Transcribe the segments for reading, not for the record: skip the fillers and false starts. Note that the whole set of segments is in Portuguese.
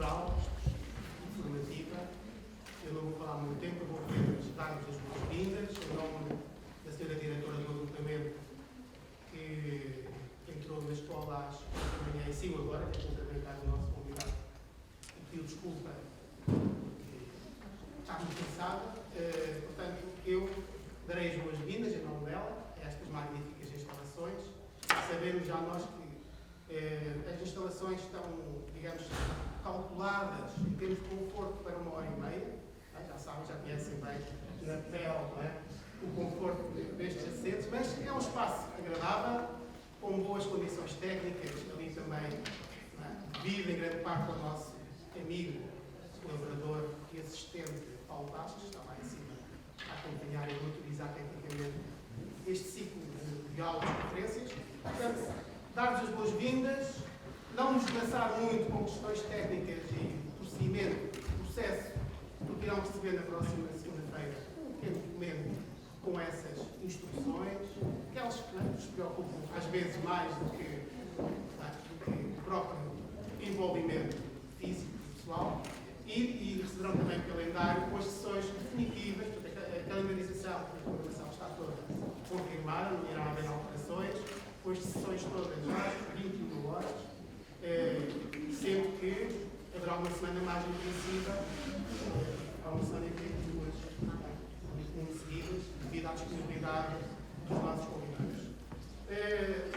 cultural, informativa. Eu não vou falar muito tempo, eu vou apenas dar-vos as boas-vindas em nome da senhora diretora do agrupamento que entrou na escola às 8 da manhã e saiu agora, que é cumprimentar o nosso convidado e pediu desculpa porque está muito cansada. Portanto, eu darei as boas-vindas em nome dela a estas magníficas instalações. Sabemos já nós que as instalações estão, digamos, calculadas em termos de conforto para 1h30. Já sabem, já conhecem bem na pele, não é? O conforto destes assentos, mas é um espaço agradável, com boas condições técnicas, ali também, devido em grande parte ao nosso amigo, colaborador e assistente Paulo Bastos, que está lá em cima a acompanhar e monitorizar tecnicamente este ciclo de aulas e conferências. Portanto, dar-vos as boas-vindas, não nos desgraçar muito com questões técnicas e procedimento, processo, porque irão receber na próxima segunda-feira um pequeno documento com essas instruções, aquelas que nos preocupam às vezes mais do que o próprio envolvimento físico e pessoal, e receberão também o calendário com as sessões definitivas. A calendarização, a programação está toda confirmada, não irá haver alterações, com as sessões todas às 21 horas, sendo que haverá uma semana mais intensiva, há uma semana em que duas seguidas, devido à disponibilidade dos nossos convidados.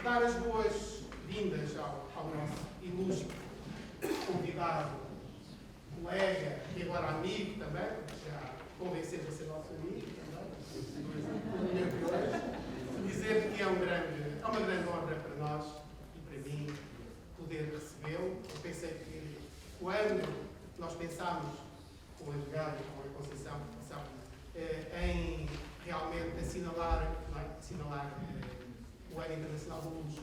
Dar as boas-vindas ao nosso ilustre convidado, colega e agora amigo também, já convencemos a ser nosso amigo também, dizer que é uma grande honra para nós e para mim poder recebê-lo. Eu pensei que quando nós pensámos com o advogado e com a Conceição em realmente assinalar o Ano Internacional do Luz,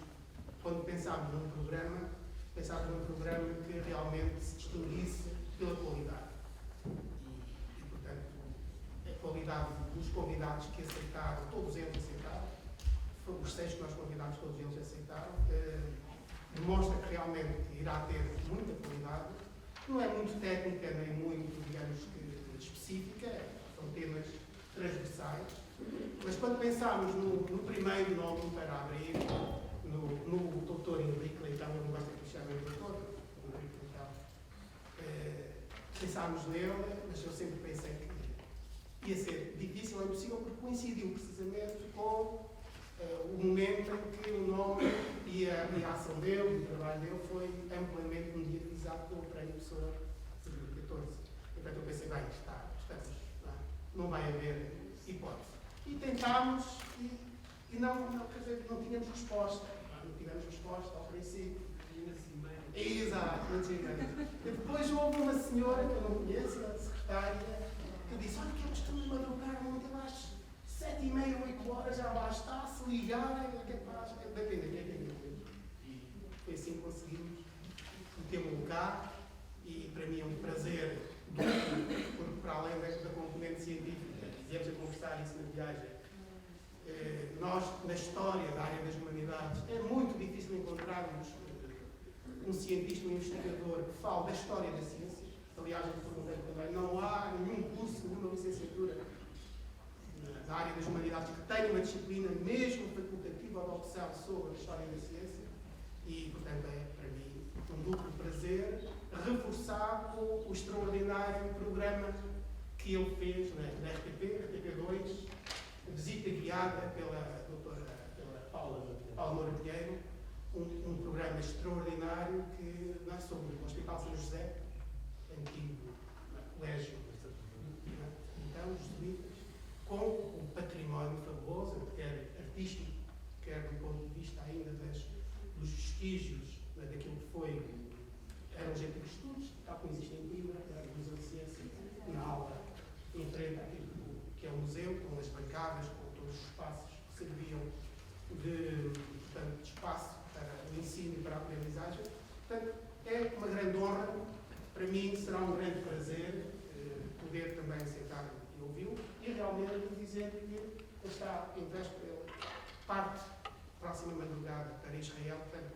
quando pensámos num programa que realmente se distinguisse pela qualidade. E portanto, a qualidade dos convidados que aceitaram, todos eles aceitaram, os 6 que nós convidámos, todos eles aceitaram, demonstra que realmente irá ter muita qualidade. Não é muito técnica, nem muito, digamos, que específica, são temas transversais. Mas quando pensámos no primeiro nome para abrir, no Dr. Henrique Leitão, eu não gosto que chamem de doutor, Henrique Leitão, pensámos nele, mas eu sempre pensei que ia ser difícil ou impossível, porque coincidiu precisamente com o momento em que o nome e a ação dele, o trabalho dele, foi amplamente mediatizado pelo Prémio Pessoa de 2014. Portanto, eu pensei, bem, estamos, não vai haver hipótese. E tentámos e não tínhamos resposta. Não tivemos resposta ao princípio. Exato, não tinha. Depois houve uma senhora que eu não conheço, a secretária, que disse, olha que eu costumo madrugar muito, eu acho 7h30, 8 horas, já lá está, se ligar, é capaz, depende. E foi assim que conseguimos metê-lo cá, e para mim é um prazer duplo, porque para além da componente científica, viemos a conversar isso na viagem, nós, na história da área das humanidades, é muito difícil encontrarmos um cientista, um investigador que fale da história da ciência. Aliás, eu perguntei também, não há nenhum curso, nenhuma licenciatura da área das humanidades que tenha uma disciplina, mesmo facultativa, de opção sobre a história da ciência. E, portanto, é para mim um duplo prazer reforçar o extraordinário programa que ele fez na RTP2, visita guiada pela doutora Paula Moura Pinheiro, um programa extraordinário que não é sobre o Hospital São José, antigo colégio, então, jesuítas, com um património fabuloso, quer artístico, quer do ponto de vista ainda dos vestígios daquilo que foi, eram os antigos estudos, tal como existe em Coimbra, era o Museu de Ciência, na aula, em frente àquilo que é o museu, com as bancadas, com todos os espaços que serviam de espaço para o ensino e para a aprendizagem. Portanto, é uma grande honra, para mim será um grande prazer poder também sentar e ouvi-lo e realmente dizer que está em véspera, parte próxima madrugada para Israel, portanto,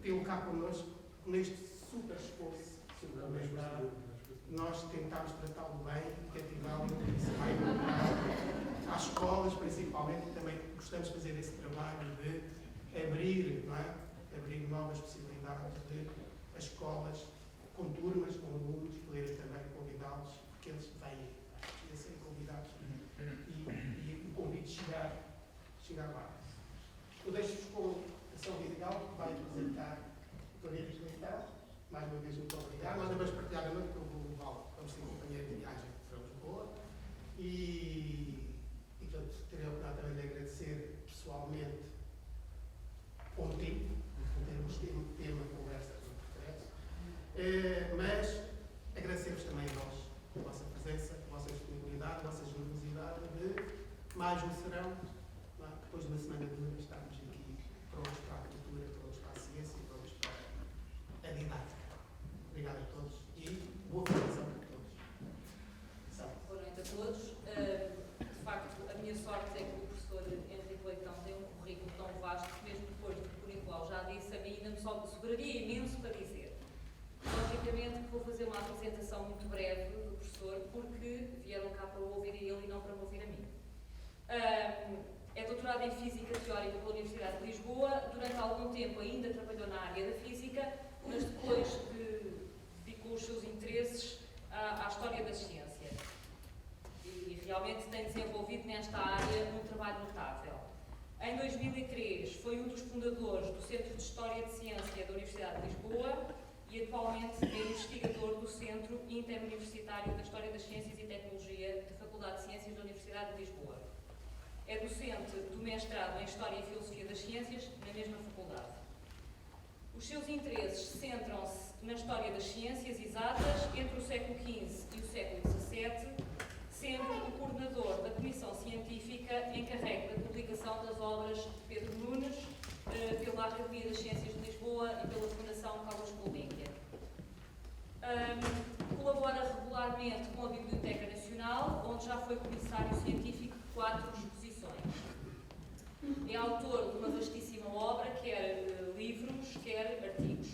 tê-lo cá connosco neste super esforço nós tentámos tratá-lo bem e cativá-lo e isso vai encontrar às escolas, principalmente, também gostamos de fazer esse trabalho de abrir, não é? Abrir novas possibilidades de as escolas com turmas, com alunos, poderem também convidá-los, porque eles vêm, a serem convidados e o convite chegar lá. Eu deixo-vos com a São Vidigal, que vai apresentar o Torneio de Militar. Mais uma vez, muito obrigado. Nós vamos partilhar a noite que eu vou levá-lo. Vamos ser companheiro de viagem para Lisboa. Portanto, terei a oportunidade também de agradecer pessoalmente com o tempo, termos tema de conversa que me interessa. Mas agradecer-vos também a vós, a vossa presença, a vossa disponibilidade, a vossa generosidade de mais um serão, depois de uma semana de estarmos aqui prontos para a cultura, prontos para a ciência e prontos para a didática. Obrigado a todos e boa formação para todos. Boa noite a todos. De facto, a minha sorte é que o professor Henrique Leitão tem um currículo tão vasto que, mesmo depois do que o Nicolau já disse, a mim ainda me sobraria imenso para dizer. Logicamente que vou fazer uma apresentação muito breve do professor, porque vieram cá para o ouvir a ele e não para me ouvir a mim. É doutorado em Física Teórica pela Universidade de Lisboa. Durante algum tempo ainda trabalhou na área da Física, mas depois dedicou os seus interesses à história da ciência. E realmente tem desenvolvido nesta área um trabalho notável. Em 2003 foi um dos fundadores do Centro de História de Ciência da Universidade de Lisboa e atualmente é investigador do Centro Interuniversitário da História das Ciências e Tecnologia da Faculdade de Ciências da Universidade de Lisboa. É docente do mestrado em História e Filosofia das Ciências na mesma faculdade. Os seus interesses centram-se na história das ciências exatas entre o século XV e o século XVII, sendo o coordenador da Comissão Científica encarregue da publicação das obras de Pedro Nunes, pela Academia das Ciências de Lisboa e pela Fundação Carlos Gulbenkian. Colabora regularmente com a Biblioteca Nacional, onde já foi comissário científico de 4 exposições. É autor de uma vastíssima obra, quer livros, quer artigos.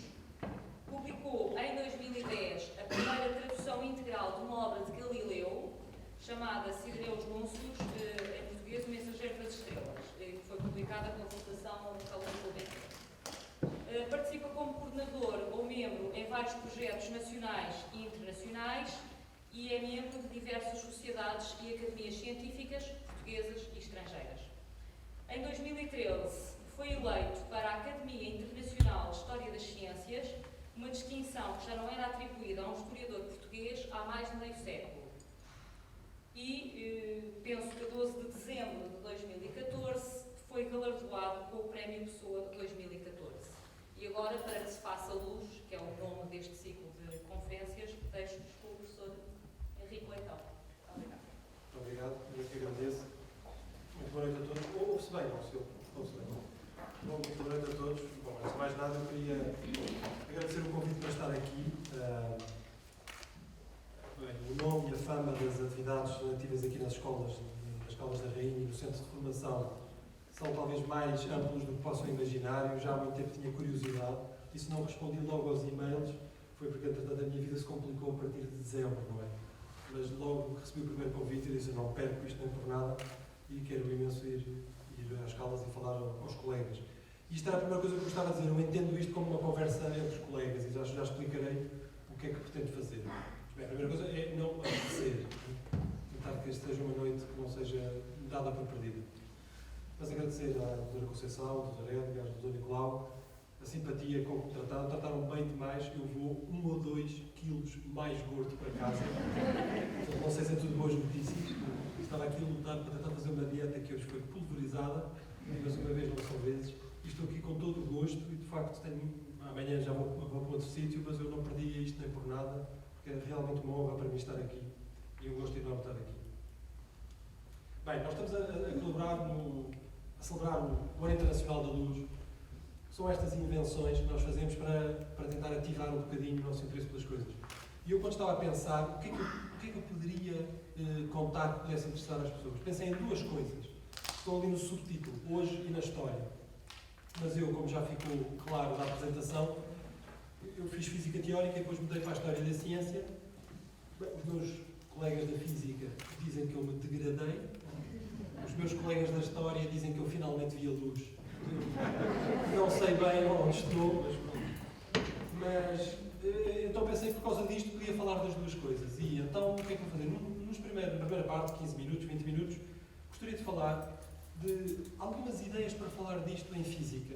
Publicou em 2010 a primeira tradução integral de uma obra de Galileu, chamada Sidereus Núncios, em português, O Mensageiro das Estrelas, que foi publicada pela Fundação Carlos Gulbenkian. Participa como coordenador ou membro em vários projetos nacionais e internacionais e é membro de diversas sociedades e academias científicas portuguesas e estrangeiras. Em 2013, foi eleito para a Academia Internacional de História das Ciências, uma distinção que já não era atribuída a um historiador português há mais de meio século. E penso que a 12 de dezembro de 2014 foi galardoado com o Prémio Pessoa de 2014. E agora, para que se faça luz, que é o nome deste ciclo de conferências, deixo-vos com o professor Henrique Leitão. Obrigado. Muito obrigado, eu que agradeço. Muito boa noite a todos. Ouve-se bem, não se ouve-se bem. Bom, muito boa noite a todos. Bom, antes de mais nada, eu queria agradecer o convite para estar aqui. O nome e a fama das atividades relativas aqui nas escolas da Rainha e no Centro de Formação são talvez mais amplos do que possam imaginar. Eu já há muito tempo tinha curiosidade e se não respondi logo aos e-mails foi porque, entretanto, a minha vida se complicou a partir de dezembro, não é? Mas logo que recebi o primeiro convite, eu disse: eu não perco isto nem por nada e quero imenso ir às escolas e falar aos colegas. Isto era a primeira coisa que eu gostava de dizer. Eu entendo isto como uma conversa entre os colegas e já explicarei o que é que pretendo fazer. Bem, a primeira coisa é não agradecer, tentar que esta seja uma noite que não seja dada por perdida. Mas agradecer à doutora Conceição, ao doutor Edgar, ao doutor Nicolau, a simpatia com que me trataram bem demais. Eu vou 1 ou 2 quilos mais gordo para casa. Então, não sei se é tudo boas notícias. Estava aqui a lutar para tentar fazer uma dieta que hoje foi pulverizada, mas uma vez não são vezes. E estou aqui com todo o gosto e, de facto, amanhã já vou para outro sítio, mas eu não perdia isto nem por nada, porque era realmente uma honra para mim estar aqui e um gosto enorme estar aqui. Bem, nós estamos a colaborar a celebrar o Ano Internacional da Luz. São estas invenções que nós fazemos para tentar ativar um bocadinho o nosso interesse pelas coisas. E eu, quando estava a pensar o que é que eu poderia contar que pudesse interessar às pessoas, pensei em 2 coisas. Estão ali no subtítulo, hoje e na história. Mas eu, como já ficou claro da apresentação, eu fiz Física Teórica e depois mudei para a História da Ciência Os meus colegas da Física dizem que eu me degradei. Os meus colegas da História dizem que eu finalmente vi a luz. Eu não sei bem onde estou, mas então pensei que por causa disto podia falar das duas coisas. E então o que é que vou fazer? Na primeira parte, 15 minutos, 20 minutos, gostaria de falar de algumas ideias para falar disto em Física.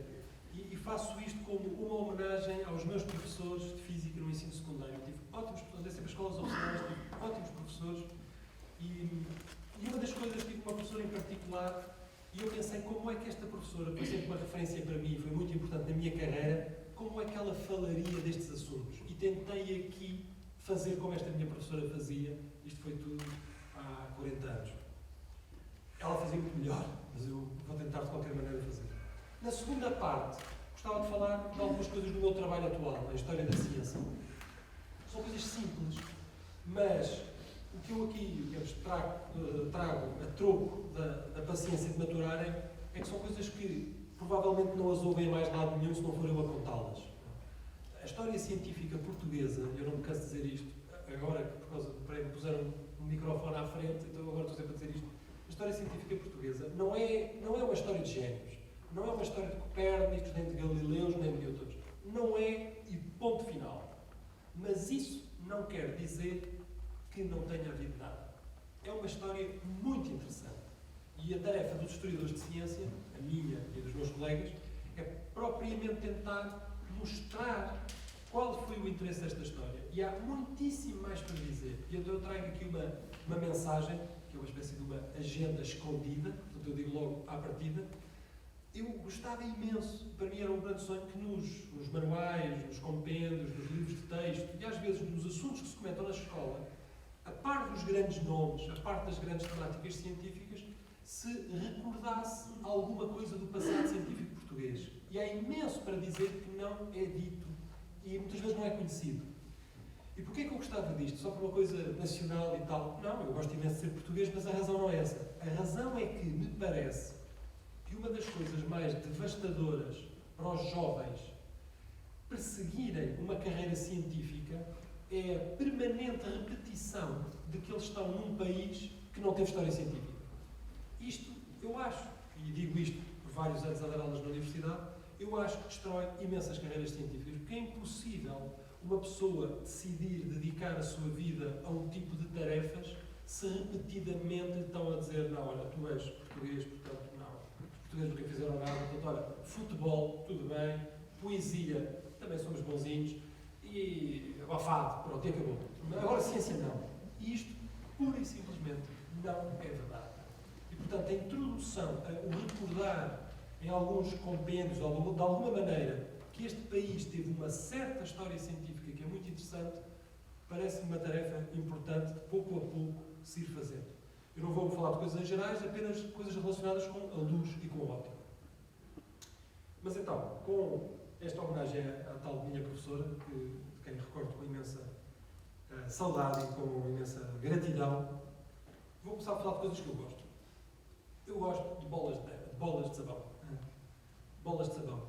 E faço isto como uma homenagem aos meus professores de Física no ensino secundário. Eu tive ótimos professores, sempre escolas oficiais, tive ótimos professores. E uma das coisas, tive uma professora em particular, e eu pensei como é que esta professora, foi sempre uma referência para mim, foi muito importante na minha carreira, como é que ela falaria destes assuntos. E tentei aqui fazer como esta minha professora fazia. Isto foi tudo há 40 anos. Ela fazia muito melhor, mas eu vou tentar de qualquer maneira fazer. Na segunda parte, gostava de falar de algumas coisas do meu trabalho atual, na história da ciência. São coisas simples, mas o que eu aqui trago a troco da paciência de maturarem é que são coisas que provavelmente não as ouvem mais de lado nenhum se não for eu a contá-las. A história científica portuguesa, eu não me canso de dizer isto, agora que por causa do prémio puseram um microfone à frente, então agora estou sempre a dizer isto. A história científica portuguesa não é uma história de génios, não é uma história de Copérnicos, nem de Galileus, nem de Newtons. Não é, e ponto final. Mas isso não quer dizer que não tenha havido nada. É uma história muito interessante. E a tarefa dos historiadores de ciência, a minha e dos meus colegas, é propriamente tentar mostrar qual foi o interesse desta história. E há muitíssimo mais para dizer. E então eu trago aqui uma mensagem, que é uma espécie de uma agenda escondida, portanto eu digo logo à partida. Eu gostava imenso, para mim era um grande sonho, que nos manuais, nos compêndios, nos livros de texto e às vezes nos assuntos que se comentam na escola, a par dos grandes nomes, a par das grandes temáticas científicas, se recordasse alguma coisa do passado científico português. E há imenso para dizer que não é dito e muitas vezes não é conhecido. E porquê é que eu gostava disto? Só por uma coisa nacional e tal? Não, eu gosto imenso de ser português, mas a razão não é essa. A razão é que me parece que uma das coisas mais devastadoras para os jovens perseguirem uma carreira científica é a permanente repetição de que eles estão num país que não teve história científica. Isto, eu acho, e digo isto por vários anos a dar aulas na universidade, eu acho que destrói imensas carreiras científicas, porque é impossível uma pessoa decidir dedicar a sua vida a um tipo de tarefas se repetidamente lhe estão a dizer, não, olha, tu és português, portanto, portugueses nunca fizeram nada, portanto, olha, futebol, tudo bem, poesia, também somos bonzinhos, e abafado, pronto, e acabou. Agora, ciência não. E isto, pura e simplesmente, não é verdade. E, portanto, a introdução, o recordar em alguns compêndios, de alguma maneira, que este país teve uma certa história científica que é muito interessante, parece-me uma tarefa importante de pouco a pouco se ir fazendo. Eu não vou falar de coisas em gerais, apenas coisas relacionadas com a luz e com a óptica. Mas então, com esta homenagem à tal minha professora, de quem recordo com imensa saudade e com imensa gratidão, vou começar a falar de coisas que eu gosto. Eu gosto de bolas de sabão. Bolas de sabão.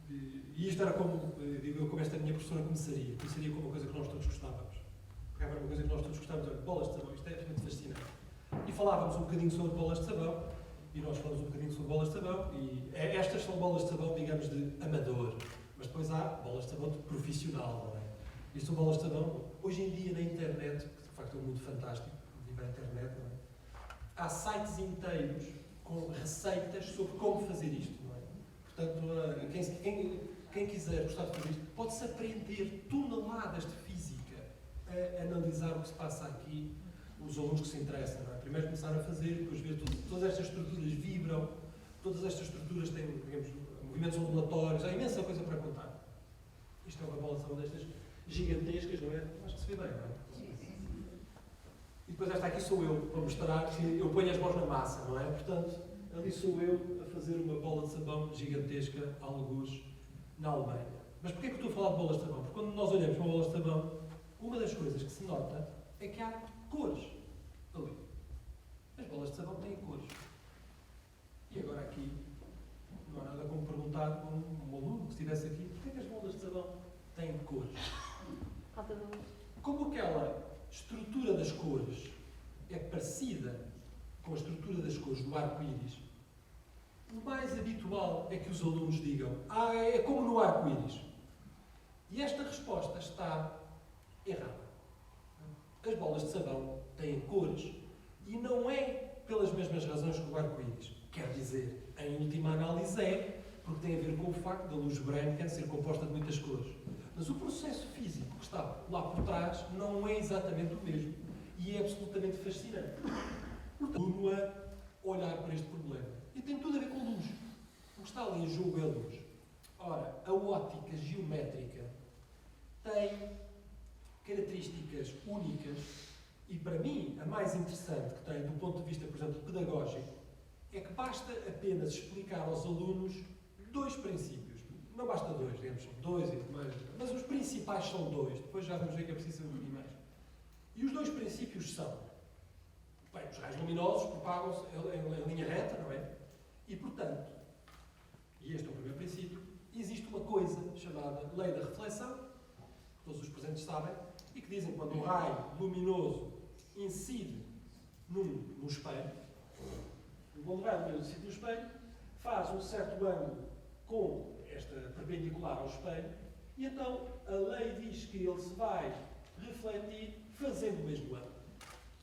E isto era como, digo eu, como esta minha professora começaria como uma coisa que nós todos gostávamos. Pegava uma coisa que nós todos gostávamos, olha, bolas de sabão, isto é realmente fascinante. E falávamos um bocadinho sobre bolas de sabão, e nós falamos um bocadinho sobre bolas de sabão, e estas são bolas de sabão, digamos, de amador, mas depois há bolas de sabão de profissional, não é? Isto são bolas de sabão, hoje em dia na internet, que de facto é um mundo fantástico, viva a internet, não é? Há sites inteiros com receitas sobre como fazer isto, não é? Portanto, quem quiser gostar de fazer isto, pode-se aprender toneladas de física a analisar o que se passa aqui, os alunos que se interessam, não é? Primeiro começar a fazer e depois ver todas estas estruturas vibram, todas estas estruturas têm, digamos, movimentos ondulatórios, há imensa coisa para contar. Isto é uma bola de sabão destas gigantescas, não é? Acho que se vê bem, não é? E depois esta aqui sou eu, para mostrar que eu ponho as mãos na massa, não é? Portanto, ali sou eu a fazer uma bola de sabão gigantesca, a algures, na Alemanha. Mas porquê é que eu estou a falar de bolas de sabão? Porque quando nós olhamos para uma bola de sabão, uma das coisas que se nota é que há cores ali. As bolas de sabão têm cores. E agora aqui, não há nada como perguntar a um aluno que estivesse aqui, porquê é que as bolas de sabão têm cores? Falta de luz. Como aquela estrutura das cores é parecida com a estrutura das cores do arco-íris, o mais habitual é que os alunos digam: é como no arco-íris. E esta resposta está errada. As bolas de sabão têm cores e não é pelas mesmas razões que o arco-íris. Quer dizer, em última análise porque tem a ver com o facto da luz branca ser composta de muitas cores. Mas o processo físico que está lá por trás não é exatamente o mesmo e é absolutamente fascinante. Portanto, a olhar para este problema. E tem tudo a ver com luz. O que está ali em jogo é a luz. Ora, a óptica geométrica tem características únicas e, para mim, a mais interessante que tem, do ponto de vista, por exemplo, pedagógico, é que basta apenas explicar aos alunos dois princípios. Não basta dois, digamos, são dois e mais, mas os principais são dois. Depois já vamos ver que é preciso um bocadinho mais. E os dois princípios são: bem, os raios luminosos propagam-se em linha reta, não é? E, portanto, e este é o primeiro princípio, existe uma coisa chamada lei da reflexão, que todos os presentes sabem, e que dizem que quando um raio luminoso incide num espelho, quando o raio luminoso incide no espelho, faz um certo ângulo com esta perpendicular ao espelho, e então a lei diz que ele se vai refletir fazendo o mesmo ângulo.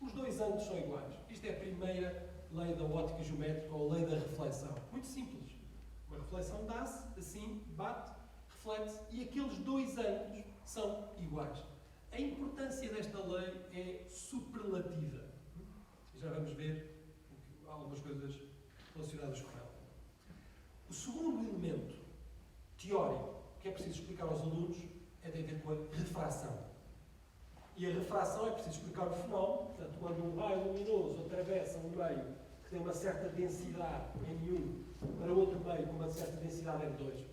Os dois ângulos são iguais. Isto é a primeira lei da óptica geométrica, ou lei da reflexão. Muito simples. Uma reflexão dá-se, assim, bate, reflete-se, e aqueles dois ângulos são iguais. A importância desta lei é superlativa. E já vamos ver algumas coisas relacionadas com ela. O segundo elemento teórico que é preciso explicar aos alunos tem a ver com a refração. E a refração é preciso explicar o fenómeno. Portanto, quando um raio luminoso atravessa um meio que tem uma certa densidade M1 para outro meio com uma certa densidade M2,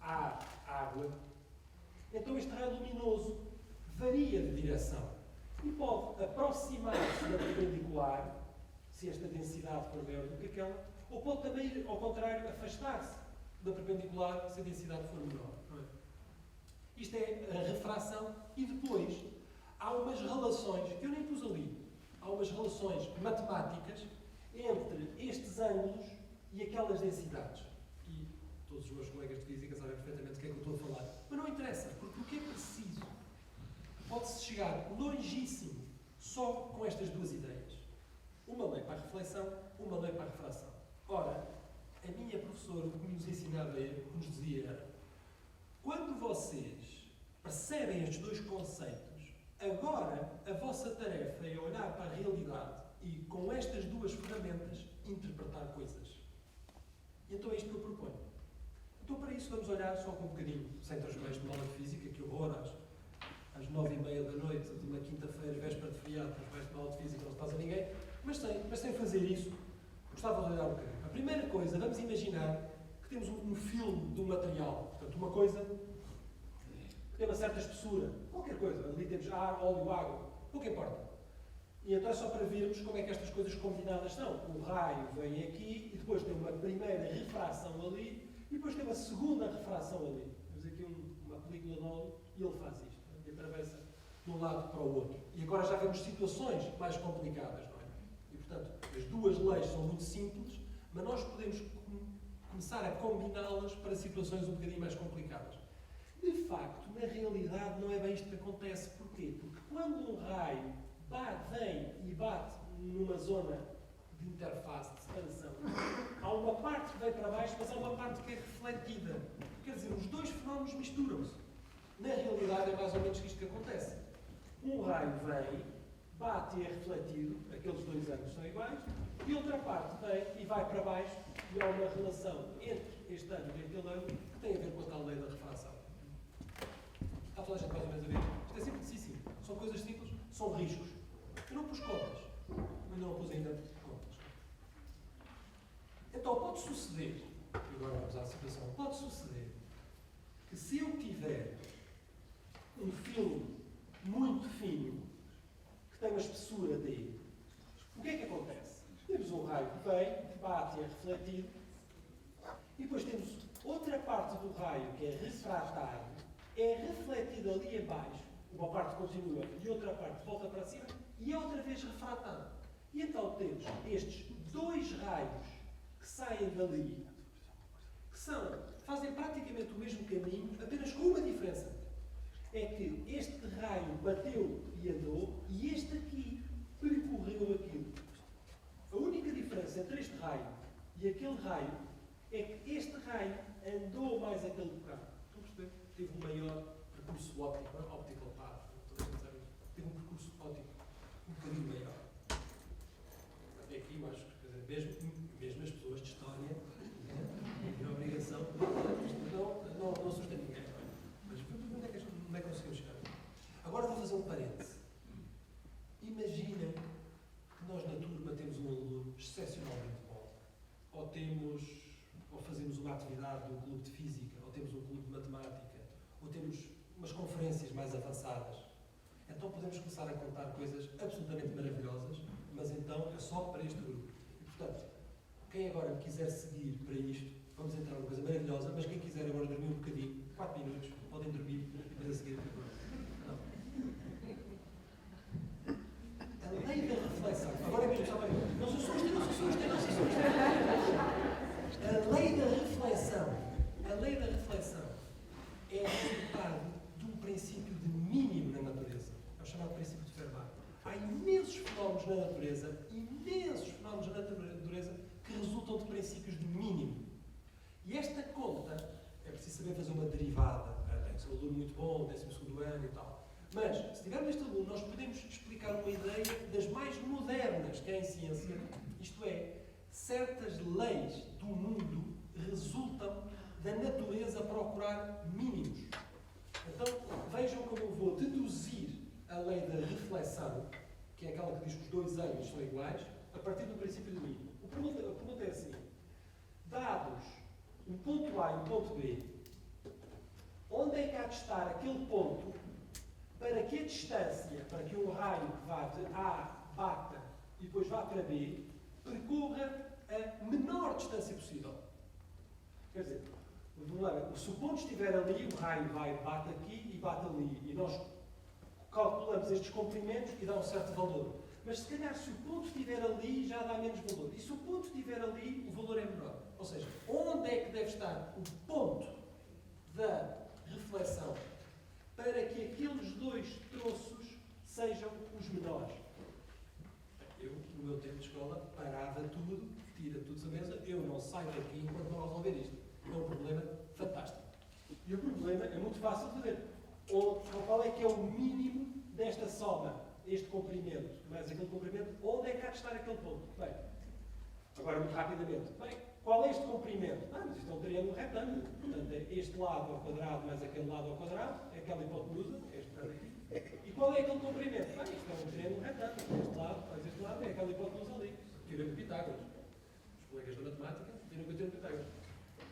há água, então este raio luminoso varia de direção e pode aproximar-se da perpendicular, se esta densidade for maior do que aquela, ou pode também, ao contrário, afastar-se da perpendicular se a densidade for menor. Não é? Isto é a refração. E depois há umas relações, que eu nem pus ali, há umas relações matemáticas entre estes ângulos e aquelas densidades. E todos os meus colegas de física sabem perfeitamente do que é que eu estou a falar. Mas não interessa, porque o que é preciso pode-se chegar longíssimo só com estas duas ideias. Uma lei para a reflexão, uma lei para a refração. Ora, a minha professora, o que nos ensinava, o que nos dizia era: quando vocês percebem estes dois conceitos, agora a vossa tarefa é olhar para a realidade e, com estas duas ferramentas, interpretar coisas. E então é isto que eu proponho. Então, para isso, vamos olhar só com um bocadinho, sem transcorrer de aula de física, que horror, às 9h30 da noite, de uma quinta-feira, véspera de feriado, transcorrer de aula de física, não se passa a ninguém, mas sem fazer isso, gostava de olhar um bocadinho. A primeira coisa, vamos imaginar que temos um filme de um material, portanto, uma coisa que tem uma certa espessura, qualquer coisa, ali temos ar, óleo, água, pouco importa. E então é só para vermos como é que estas coisas combinadas são. O raio vem aqui e depois tem uma primeira refração ali e depois tem uma segunda refração ali. Temos aqui uma película de óleo e ele faz isto, e atravessa de um lado para o outro. E agora já vemos situações mais complicadas, não é? E portanto, as duas leis são muito simples, mas nós podemos começar a combiná-las para situações um bocadinho mais complicadas. De facto, na realidade, não é bem isto que acontece. Porquê? Porque quando um raio vem e bate numa zona de interface, de separação, há uma parte que vem para baixo, mas há uma parte que é refletida. Quer dizer, os dois fenómenos misturam-se. Na realidade, é mais ou menos isto que acontece. Um raio vem, bate e é refletido, aqueles dois ângulos são iguais, e outra parte vem e vai para baixo, e há uma relação entre este ângulo e aquele ângulo que tem a ver com a tal lei da refração. Está toda a gente mais ou menos a ver? Isto é simplesíssimo. São coisas simples, são riscos. Eu não pus contas. Ainda não pus ainda contas. Então, pode suceder, e agora vamos à situação, pode suceder que se eu tiver um filme muito fino, que tem uma espessura D, o que é que acontece? Temos um raio que vem, bate e é refletido, e depois temos outra parte do raio que é refratado, é refletido ali em baixo. uma parte continua e outra parte volta para cima e é outra vez refratado. E então temos estes dois raios que saem dali, que fazem praticamente o mesmo caminho, apenas com uma diferença. É que este raio bateu e andou e este aqui percorreu aquilo. A única diferença entre este raio e aquele raio é que este raio andou mais aquele bocado. Estão a perceber? Teve um maior percurso óptico, não é? Optical path, toda a gente sabe isso. Teve um percurso óptico um bocadinho maior. Até aqui eu acho que, quer dizer, mesmo as pessoas de história têm a obrigação de não assustar ninguém. Mas onde é que conseguimos chegar? Agora vou fazer um parêntese. Imaginem que nós na turma temos um aluno excepcionalmente bom, ou fazemos uma atividade de um clube de física, ou temos um clube de matemática, ou temos umas conferências mais avançadas. Então podemos começar a contar coisas absolutamente maravilhosas, mas então é só para este grupo. E portanto, quem agora me quiser seguir para isto, vamos entrar numa coisa maravilhosa, mas quem quiser agora dormir um bocadinho, 4 minutos, podem dormir e depois a seguir. Não. A lei da reflexão. Agora é mesmo, sabe? Não se assustem, não se assustem, não se assustem. A lei da reflexão é resultado de um princípio de mínimo na natureza. É o chamado princípio de Fermat. Há imensos fenómenos na natureza que resultam de princípios de mínimo. E esta conta, é preciso saber fazer uma derivada. Tem que ser um aluno muito bom, 12º ano e tal. Mas, se tivermos este aluno, nós podemos explicar uma ideia das mais modernas que há em ciência. Isto é, certas leis do mundo resultam da natureza procurar mínimos. Então, vejam como eu vou deduzir a lei da reflexão, que é aquela que diz que os dois ângulos são iguais, a partir do princípio do mínimo. A pergunta é assim: dados um ponto A e um ponto B, onde é que há de estar aquele ponto para que a distância, para que um raio que vá de A, bata e depois vá para B, percorra a menor distância possível? Quer dizer, se o ponto estiver ali, o raio bate aqui e bate ali, e nós calculamos estes comprimentos e dá um certo valor. Mas se calhar se o ponto estiver ali já dá menos valor. E se o ponto estiver ali, o valor é menor. Ou seja, onde é que deve estar o ponto da reflexão para que aqueles dois troços sejam os menores? Eu, no meu tempo de escola, parava tudo, tira tudo da mesa, eu não saio daqui enquanto não resolver isto. É um problema fantástico. E o problema é muito fácil de ver. Qual é que é o mínimo desta soma? Este comprimento, mais aquele comprimento, onde é que há de estar aquele ponto? Bem, agora muito rapidamente. Bem, qual é este comprimento? Mas isto é um triângulo retângulo. Portanto, é este lado ao quadrado mais aquele lado ao quadrado, é aquela hipotenusa, este lado aqui. E qual é aquele comprimento? Bem, isto é um triângulo retângulo. Este lado mais este lado é aquela hipotenusa ali. Teorema de Pitágoras. Os colegas da matemática viram que eu tenho Pitágoras.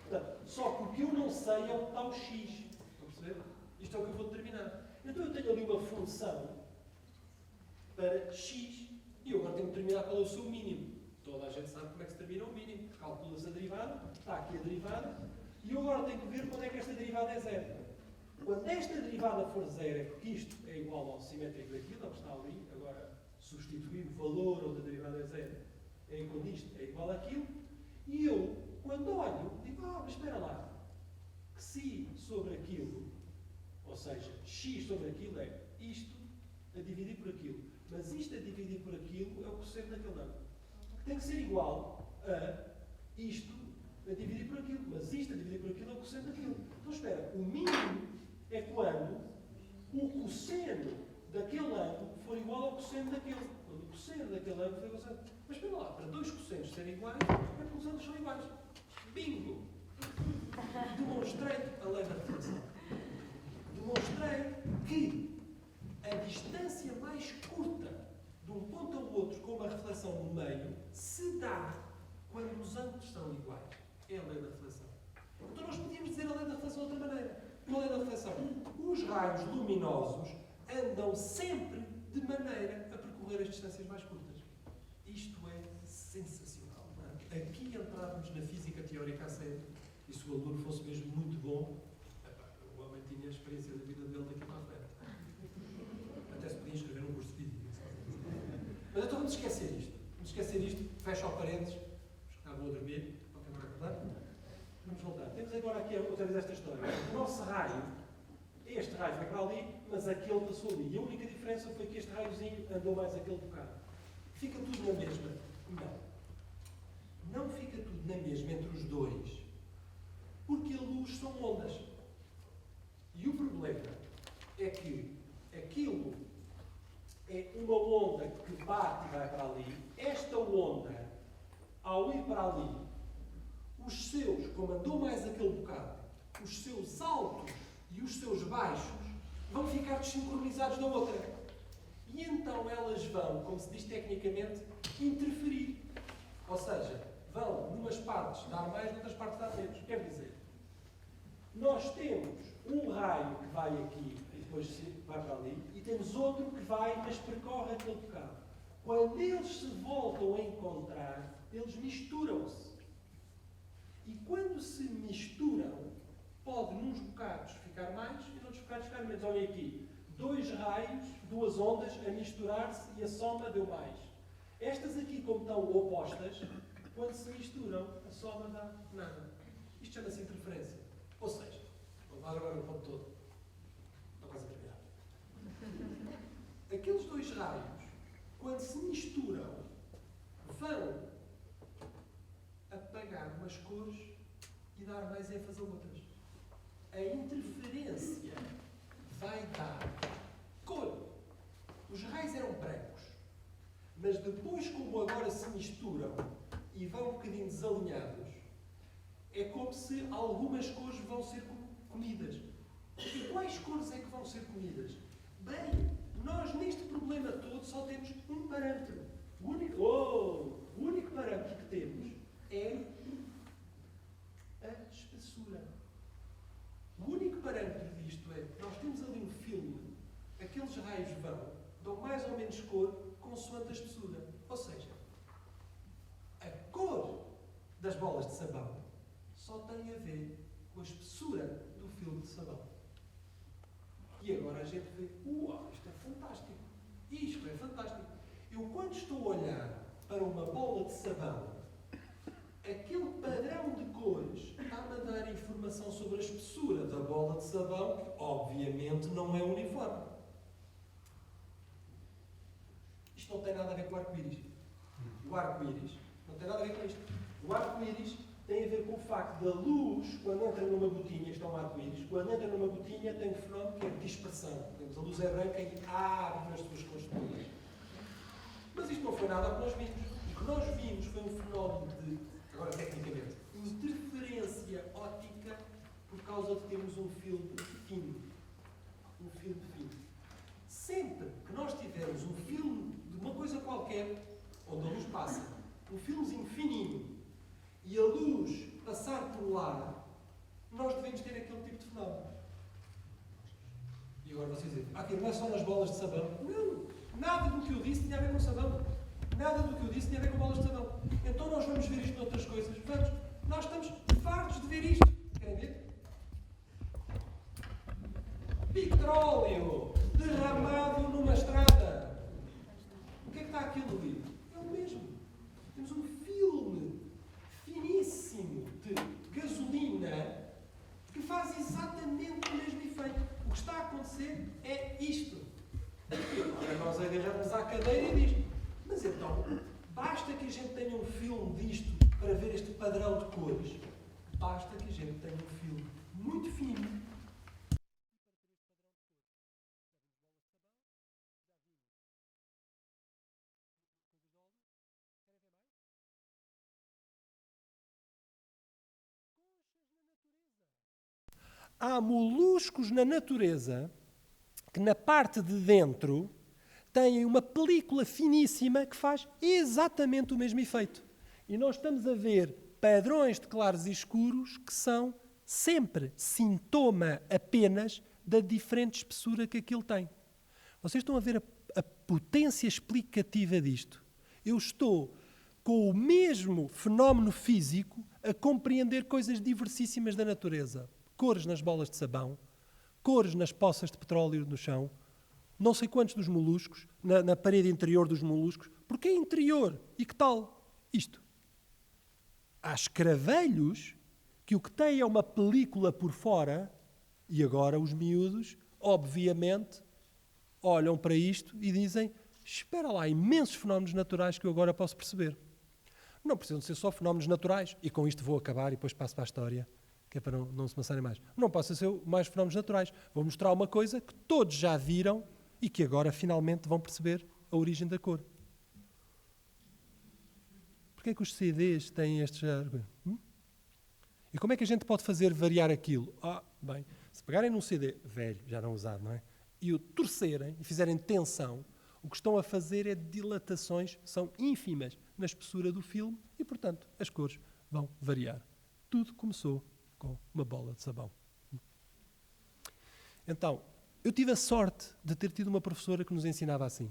Portanto, só que o que eu não sei é o tal x. Estão a perceber? Isto é o que eu vou determinar. Então eu tenho ali uma função para x, e eu agora tenho que determinar qual é o seu mínimo. Toda a gente sabe como é que se determina o mínimo. Calcula-se a derivada, está aqui a derivada, e eu agora tenho que ver quando é que esta derivada é zero. Quando esta derivada for zero, é porque isto é igual ao simétrico daquilo, que está ali, agora substituir o valor onde a derivada é zero, é quando isto é igual àquilo, e eu, quando olho, digo, mas espera lá, que si sobre aquilo, ou seja, x sobre aquilo é isto a dividir por aquilo. Mas isto a dividir por aquilo é o cosseno daquele ângulo. Tem que ser igual a isto a dividir por aquilo. Mas isto a dividir por aquilo é o cosseno daquilo. Então espera, o mínimo é quando o cosseno daquele ângulo for igual ao cosseno daquele. Quando o cosseno daquele ângulo for igual ao cosseno. Mas espera lá, para dois cossenos serem iguais, é que os ângulos são iguais. Bingo! Demonstrei a lei da reflexão. Demonstrei que a distância mais curta de um ponto ao outro com uma reflexão no meio se dá quando os ângulos são iguais. É a lei da reflexão. Então nós podíamos dizer a lei da reflexão de outra maneira. Qual é a lei da reflexão? Os raios luminosos andam sempre de maneira a percorrer as distâncias mais curtas. Isto é sensacional. Não é? Aqui entrávamos na física teórica a sério. E se o aluno fosse mesmo muito bom, o homem tinha a experiência da vida dele daqui para a frente. Mas então vamos esquecer isto. Vamos esquecer isto, fecha o parênteses, estavam a dormir, não tem mais a contar. Vamos voltar. Temos agora aqui outra vez esta história. O nosso raio, este raio foi para ali, mas aquele passou ali. E a única diferença foi que este raiozinho andou mais aquele bocado. Fica tudo na mesma? Não. Não fica tudo na mesma entre os dois, porque a luz são ondas. E o problema é que aquilo é uma onda que bate e vai para ali. Esta onda, ao ir para ali, os seus, como andou mais aquele bocado, os seus altos e os seus baixos vão ficar desincronizados da outra. E então elas vão, como se diz tecnicamente, interferir. Ou seja, vão, numas partes, dar mais, noutras partes, dar menos. Quer dizer, nós temos um raio que vai aqui e depois vai para ali, e temos outro que vai, mas percorre aquele bocado. Quando eles se voltam a encontrar, eles misturam-se. E quando se misturam, pode nos bocados ficar mais e noutros bocados ficar menos. Olhem aqui, 2 raios, 2 ondas a misturar-se e a soma deu mais. Estas aqui, como estão opostas, quando se misturam, a soma dá nada. Isto chama-se interferência. Ou seja, vou levar agora o ponto todo. Estou quase a terminar. Aqueles 2 raios, quando se misturam, vão apagar umas cores e dar mais ênfase a outras. A interferência vai dar cor. Os raios eram brancos, mas depois, como agora se misturam e vão um bocadinho desalinhados, é como se algumas cores vão ser comidas. E quais cores é que vão ser comidas? Bem, nós neste problema todo só temos um parâmetro. O único parâmetro que temos é a espessura. O único parâmetro disto é, nós temos ali um filme, aqueles raios dão mais ou menos cor consoante a espessura. Ou seja, a cor das bolas de sabão só tem a ver com a espessura do filme de sabão. E agora a gente vê, uau, isto é fantástico. Isto é fantástico. Eu quando estou a olhar para uma bola de sabão, aquele padrão de cores está-me a dar informação sobre a espessura da bola de sabão, que obviamente não é uniforme. Isto não tem nada a ver com o arco-íris. O arco-íris não tem nada a ver com isto. O arco-íris tem a ver com o facto da luz, quando entra numa gotinha, isto é um arco-íris, quando entra numa gotinha tem um fenómeno que é de dispersão. A luz é branca e abre nas suas construções. Mas isto não foi nada o que nós vimos. O que nós vimos foi um fenómeno de, agora tecnicamente, interferência óptica por causa de termos um filme fino. Um filme fino. Sempre que nós tivermos um filme de uma coisa qualquer, onde a luz passa, um filmezinho fininho, e a luz passar por lá, nós devemos ter aquele tipo de fenómeno. E agora vocês dizem, aqui não é só nas bolas de sabão. Não! Nada do que eu disse tinha a ver com sabão. Nada do que eu disse tinha a ver com bolas de sabão. Então nós vamos ver isto noutras coisas. Vamos. Nós estamos fartos de ver isto. Querem ver? Petróleo derramado numa estrada. O que é que está aquilo ali? É o mesmo. Temos um filme finíssimo de gasolina que faz exatamente o mesmo efeito. O que está a acontecer é isto. E agora nós agarramos à cadeira e diz, mas então, basta que a gente tenha um filme disto para ver este padrão de cores. Basta que a gente tenha um filme muito fino. Há moluscos na natureza que na parte de dentro têm uma película finíssima que faz exatamente o mesmo efeito. E nós estamos a ver padrões de claros e escuros que são sempre sintoma apenas da diferente espessura que aquilo tem. Vocês estão a ver a potência explicativa disto? Eu estou, com o mesmo fenómeno físico, a compreender coisas diversíssimas da natureza. Cores nas bolas de sabão, cores nas poças de petróleo no chão, não sei quantos dos moluscos, na parede interior dos moluscos. porque é interior. E que tal isto? Há escravelhos que o que têm é uma película por fora e agora os miúdos, obviamente, olham para isto e dizem, espera lá, há imensos fenómenos naturais que eu agora posso perceber. Não precisam de ser só fenómenos naturais, e com isto vou acabar e depois passo para a história, que é para não se maçarem mais. Não posso ser mais fenómenos naturais. Vou mostrar uma coisa que todos já viram e que agora finalmente vão perceber a origem da cor. Porquê é que os CDs têm estes... E como é que a gente pode fazer variar aquilo? Bem, se pegarem num CD velho, já não usado, não é? E o torcerem e fizerem tensão, o que estão a fazer é dilatações, são ínfimas na espessura do filme e, portanto, as cores vão variar. Tudo começou com uma bola de sabão. Então, eu tive a sorte de ter tido uma professora que nos ensinava assim.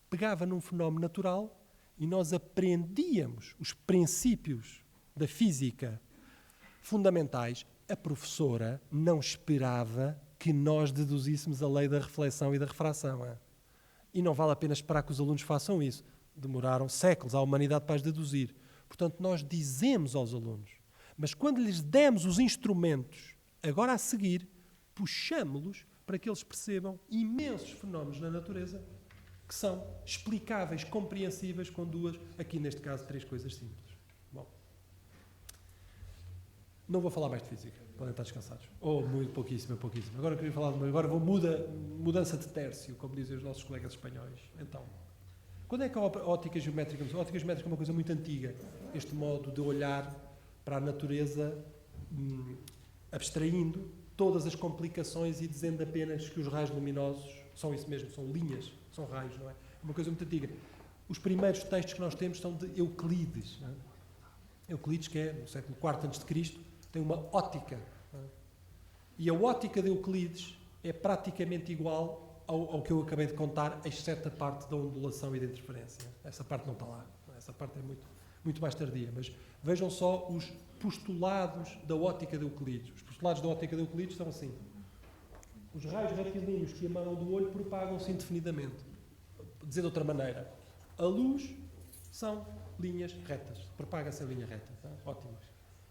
Pegava num fenómeno natural e nós aprendíamos os princípios da física fundamentais. A professora não esperava que nós deduzíssemos a lei da reflexão e da refração. E não vale a pena esperar que os alunos façam isso. Demoraram séculos à humanidade para as deduzir. Portanto, nós dizemos aos alunos, mas quando lhes demos os instrumentos, agora a seguir, puxamos-los para que eles percebam imensos fenómenos na natureza que são explicáveis, compreensíveis com duas, aqui neste caso, 3 coisas simples. Bom, não vou falar mais de física, podem estar descansados. Muito pouquíssimo. Agora queria falar agora vou mudança de tércio, como dizem os nossos colegas espanhóis. Então, quando é que a ótica geométrica começou? A ótica geométrica é uma coisa muito antiga. Este modo de olhar para a natureza abstraindo todas as complicações e dizendo apenas que os raios luminosos são isso mesmo, são linhas, são raios, não é? É uma coisa muito antiga. Os primeiros textos que nós temos são de Euclides. Não é? Euclides, que é no século IV a.C., tem uma ótica. Não é? E a ótica de Euclides é praticamente igual ao que eu acabei de contar, exceto a parte da ondulação e da interferência. Essa parte não está lá. Essa parte é muito mais tardia. Mas vejam só os postulados da ótica de Euclides. Os postulados da ótica de Euclides são assim. Os raios retilíneos que emanam do olho propagam-se indefinidamente. Dizer de outra maneira, a luz são linhas retas. Propaga-se em linha reta. Tá? Ótimo.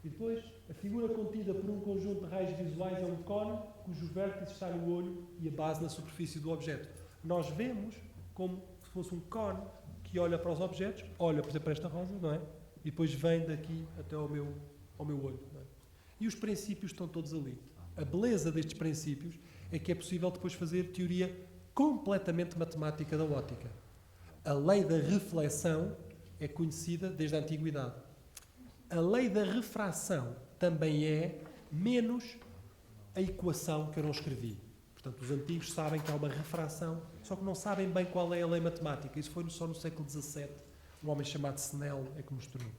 E depois, a figura contida por um conjunto de raios visuais é um cone cujo vértice está no olho e a base na superfície do objeto. Nós vemos como se fosse um cone que olha para os objetos, olha, por exemplo, para esta rosa, não é? E depois vem daqui até ao meu olho. Não é? E os princípios estão todos ali. A beleza destes princípios é que é possível depois fazer teoria completamente matemática da óptica. A lei da reflexão é conhecida desde a antiguidade. A lei da refração também é, menos a equação que eu não escrevi. Portanto, os antigos sabem que há uma refração, só que não sabem bem qual é a lei matemática. Isso foi só no século XVII, um homem chamado Snell é que mostrou.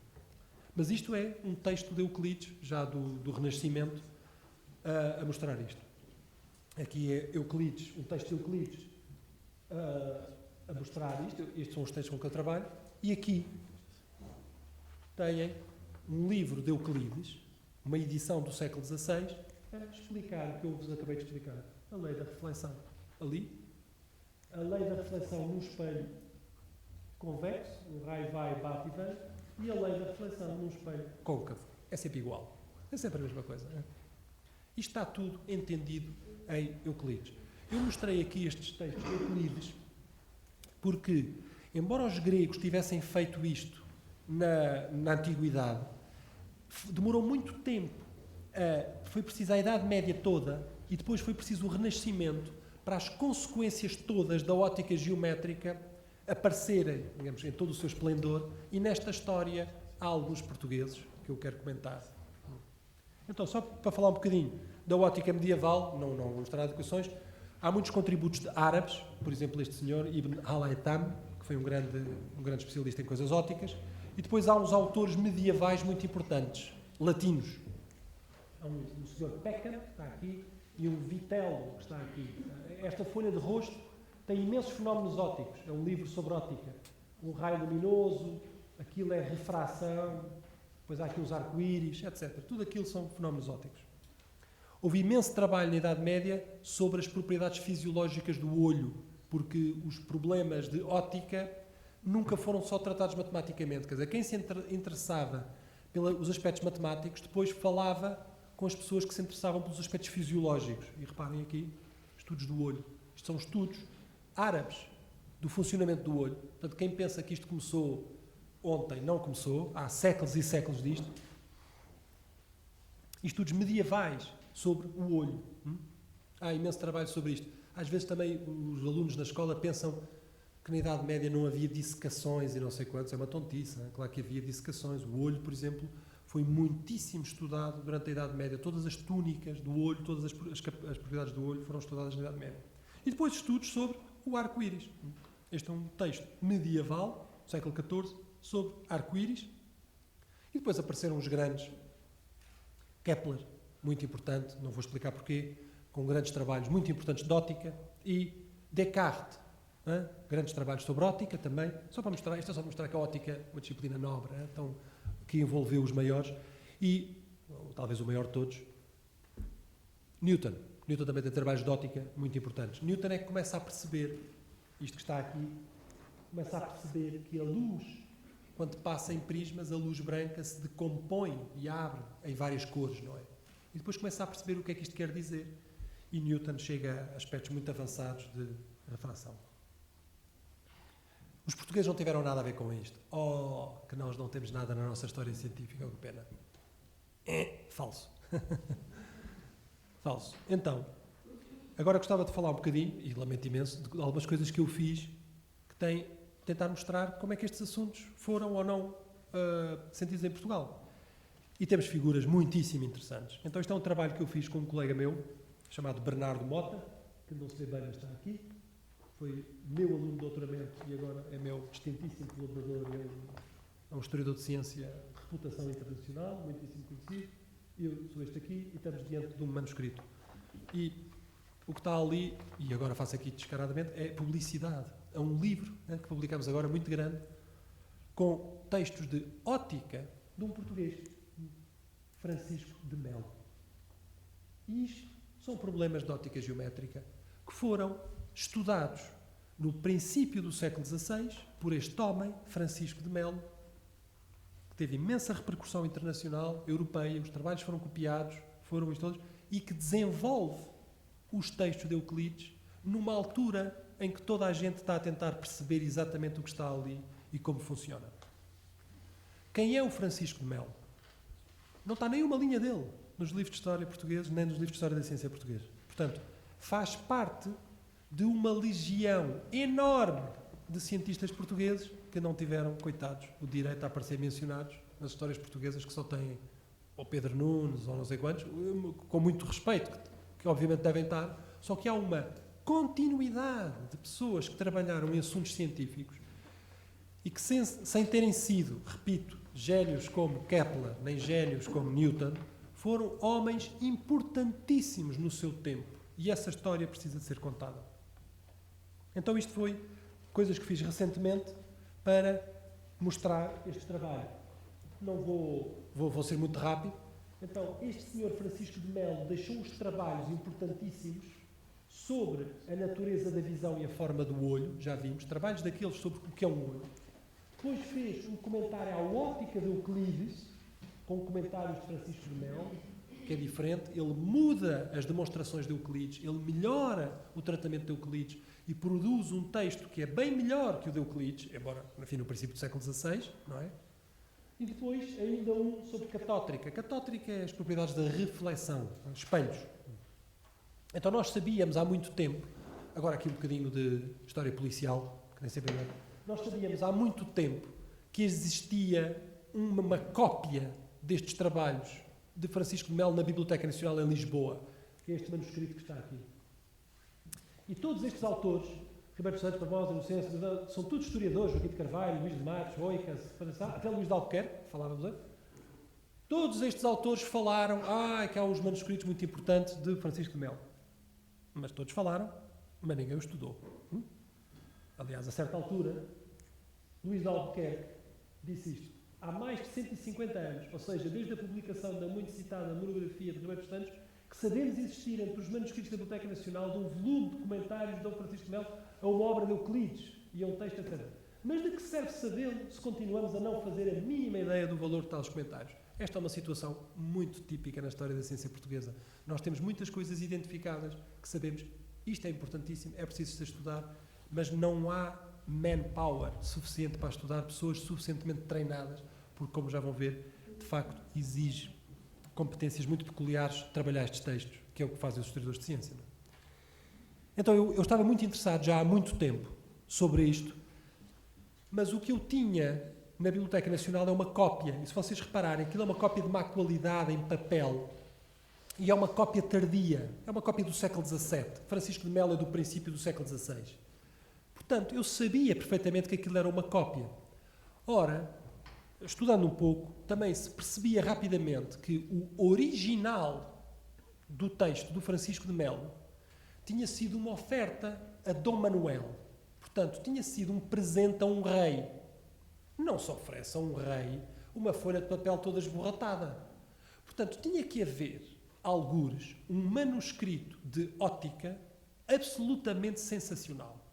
Mas isto é um texto de Euclides, já do Renascimento, a mostrar isto. Aqui é Euclides, um texto de Euclides a mostrar isto. Estes são os textos com que eu trabalho. E aqui têm um livro de Euclides, uma edição do século XVI, a explicar o que eu vos acabei de explicar. A lei da reflexão. Ali, a lei da reflexão num espelho convexo, o raio vai, bate e vem, e a lei da reflexão num espelho côncavo. É sempre igual. É sempre a mesma coisa. Não é? Isto está tudo entendido em Euclides. Eu mostrei aqui estes textos de Euclides porque, embora os gregos tivessem feito isto na antiguidade, demorou muito tempo. Foi preciso a Idade Média toda e depois foi preciso o Renascimento para as consequências todas da ótica geométrica aparecerem, digamos, em todo o seu esplendor, e nesta história há alguns portugueses que eu quero comentar. Então, só para falar um bocadinho da ótica medieval, não vou mostrar adequações, há muitos contributos de árabes, por exemplo, este senhor, Ibn al-Haytham, que foi um grande especialista em coisas ópticas, e depois há uns autores medievais muito importantes, latinos. Há um senhor Peckham, que está aqui, e um Vitello, que está aqui. Esta folha de rosto tem imensos fenómenos ópticos. É um livro sobre óptica. Um raio luminoso, aquilo é refração, depois há aqui os arco-íris, etc. Tudo aquilo são fenómenos ópticos. Houve imenso trabalho na Idade Média sobre as propriedades fisiológicas do olho, porque os problemas de óptica nunca foram só tratados matematicamente. Quer dizer, quem se interessava pelos aspectos matemáticos, depois falava com as pessoas que se interessavam pelos aspectos fisiológicos. E reparem aqui, estudos do olho. Isto são estudos árabes do funcionamento do olho. Portanto, quem pensa que isto começou ontem, não começou. Há séculos e séculos disto. Estudos medievais sobre o olho. Há imenso trabalho sobre isto. Às vezes também os alunos na escola pensam que na Idade Média não havia dissecações e não sei quantos. É uma tontice, não é? Claro que havia dissecações. O olho, por exemplo, foi muitíssimo estudado durante a Idade Média. Todas as túnicas do olho, todas as propriedades do olho foram estudadas na Idade Média. E depois estudos sobre o arco-íris. Este é um texto medieval, do século XIV, sobre arco-íris. E depois apareceram os grandes. Kepler, muito importante, não vou explicar porquê, com grandes trabalhos muito importantes de óptica, e Descartes, grandes trabalhos sobre óptica também, só para mostrar, isto é só para mostrar que a óptica é uma disciplina nobre, então, que envolveu os maiores, e talvez o maior de todos, Newton. Newton também tem trabalhos de óptica muito importantes. Newton é que começa a perceber, isto que está aqui, começa a perceber que a luz, quando passa em prismas, a luz branca se decompõe e abre em várias cores, não é? E depois começa a perceber o que é que isto quer dizer. E Newton chega a aspectos muito avançados de refração. Os portugueses não tiveram nada a ver com isto. Oh, que nós não temos nada na nossa história científica, que pena. Falso. Falso. Então, agora gostava de falar um bocadinho, e lamento imenso, de algumas coisas que eu fiz que têm tentar mostrar como é que estes assuntos foram ou não sentidos em Portugal. E temos figuras muitíssimo interessantes. Então, isto é um trabalho que eu fiz com um colega meu, chamado Bernardo Mota, que não se vê bem, mas está aqui. Foi meu aluno de doutoramento e agora é meu distintíssimo colaborador. Ele é um historiador de ciência de reputação internacional, muitíssimo conhecido. Eu sou este aqui e estamos diante de um manuscrito. E o que está ali, e agora faço aqui descaradamente, é publicidade. É um livro que publicamos agora, muito grande, com textos de óptica de um português, Francisco de Melo. E isto são problemas de óptica geométrica que foram estudados no princípio do século XVI por este homem, Francisco de Melo, que teve imensa repercussão internacional, europeia, os trabalhos foram copiados, foram isto todos, e que desenvolve os textos de Euclides numa altura em que toda a gente está a tentar perceber exatamente o que está ali e como funciona. Quem é o Francisco de Melo? Não está nem uma linha dele nos livros de história portugueses, nem nos livros de história da ciência portuguesa. Portanto, faz parte de uma legião enorme de cientistas portugueses que não tiveram, coitados, o direito a aparecer mencionados nas histórias portuguesas, que só têm ou Pedro Nunes ou não sei quantos, com muito respeito, que obviamente devem estar, só que há uma continuidade de pessoas que trabalharam em assuntos científicos e que sem terem sido, repito, génios como Kepler, nem génios como Newton, foram homens importantíssimos no seu tempo. E essa história precisa de ser contada. Então isto foi coisas que fiz recentemente para mostrar este trabalho. Não vou ser muito rápido. Então, este senhor Francisco de Melo deixou uns trabalhos importantíssimos sobre a natureza da visão e a forma do olho, já vimos, trabalhos daqueles sobre o que é um olho. Depois fez um comentário à óptica de Euclides, com comentários de Francisco de Melo, que é diferente. Ele muda as demonstrações de Euclides, ele melhora o tratamento de Euclides e produz um texto que é bem melhor que o de Euclides, embora, enfim, no princípio do século XVI, não é? E depois ainda um sobre catótrica. Catótrica é as propriedades da reflexão, espelhos. Então nós sabíamos há muito tempo, agora aqui um bocadinho de história policial, que nem sempre é, nós sabíamos há muito tempo que existia uma cópia destes trabalhos de Francisco de Melo na Biblioteca Nacional em Lisboa, que é este manuscrito que está aqui. E todos estes autores, Ribeiro Santos, Barbosa, Inocêncio, são todos historiadores, Joaquim de Carvalho, Luís de Matos, Oicas, até Luís de Albuquerque, falávamos antes. Todos estes autores falaram, que há uns manuscritos muito importantes de Francisco de Melo. Mas todos falaram, mas ninguém o estudou. Aliás, a certa altura, Luís de Albuquerque disse isto. Há mais de 150 anos, ou seja, desde a publicação da muito citada monografia de Ribeiro Santos, que sabemos existir entre os manuscritos da Biblioteca Nacional de um volume de comentários de Dom Francisco de Melo a uma obra de Euclides e a um texto, etc. Mas de que serve sabê-lo se continuamos a não fazer a mínima ideia do valor de tais comentários? Esta é uma situação muito típica na história da ciência portuguesa. Nós temos muitas coisas identificadas que sabemos, isto é importantíssimo, é preciso se estudar, mas não há manpower suficiente para estudar, pessoas suficientemente treinadas, porque, como já vão ver, de facto, exige competências muito peculiares trabalhar estes textos, que é o que fazem os historiadores de ciência. Não é? Então, eu estava muito interessado já há muito tempo sobre isto, mas o que eu tinha na Biblioteca Nacional é uma cópia, e se vocês repararem, aquilo é uma cópia de má qualidade em papel, e é uma cópia tardia, é uma cópia do século XVII. Francisco de Melo é do princípio do século XVI. Portanto, eu sabia perfeitamente que aquilo era uma cópia. Ora, estudando um pouco, também se percebia rapidamente que o original do texto do Francisco de Melo tinha sido uma oferta a Dom Manuel. Portanto, tinha sido um presente a um rei. Não se oferece a um rei uma folha de papel toda esborratada. Portanto, tinha que haver, algures, um manuscrito de ótica absolutamente sensacional,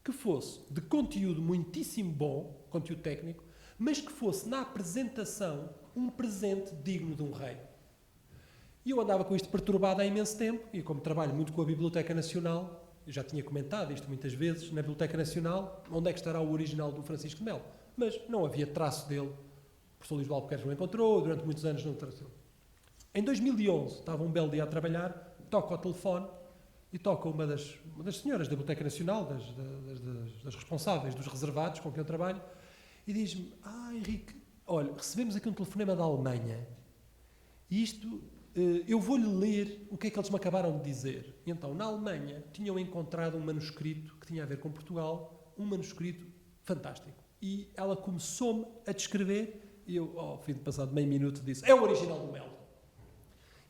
que fosse de conteúdo muitíssimo bom, conteúdo técnico, mas que fosse, na apresentação, um presente digno de um rei. E eu andava com isto perturbado há imenso tempo, e como trabalho muito com a Biblioteca Nacional, eu já tinha comentado isto muitas vezes, na Biblioteca Nacional, onde é que estará o original do Francisco de Melo? Mas não havia traço dele. O professor Luís de Albuquerque não encontrou, durante muitos anos não traçou. Em 2011, estava um belo dia a trabalhar, toco ao telefone e toca uma das senhoras da Biblioteca Nacional, das responsáveis dos reservados com quem eu trabalho, e diz-me: Henrique, olha, recebemos aqui um telefonema da Alemanha e isto, eu vou-lhe ler o que é que eles me acabaram de dizer. E então, na Alemanha, tinham encontrado um manuscrito que tinha a ver com Portugal, um manuscrito fantástico. E ela começou-me a descrever e eu, ao fim de passado meio minuto, disse: é o original do Melo.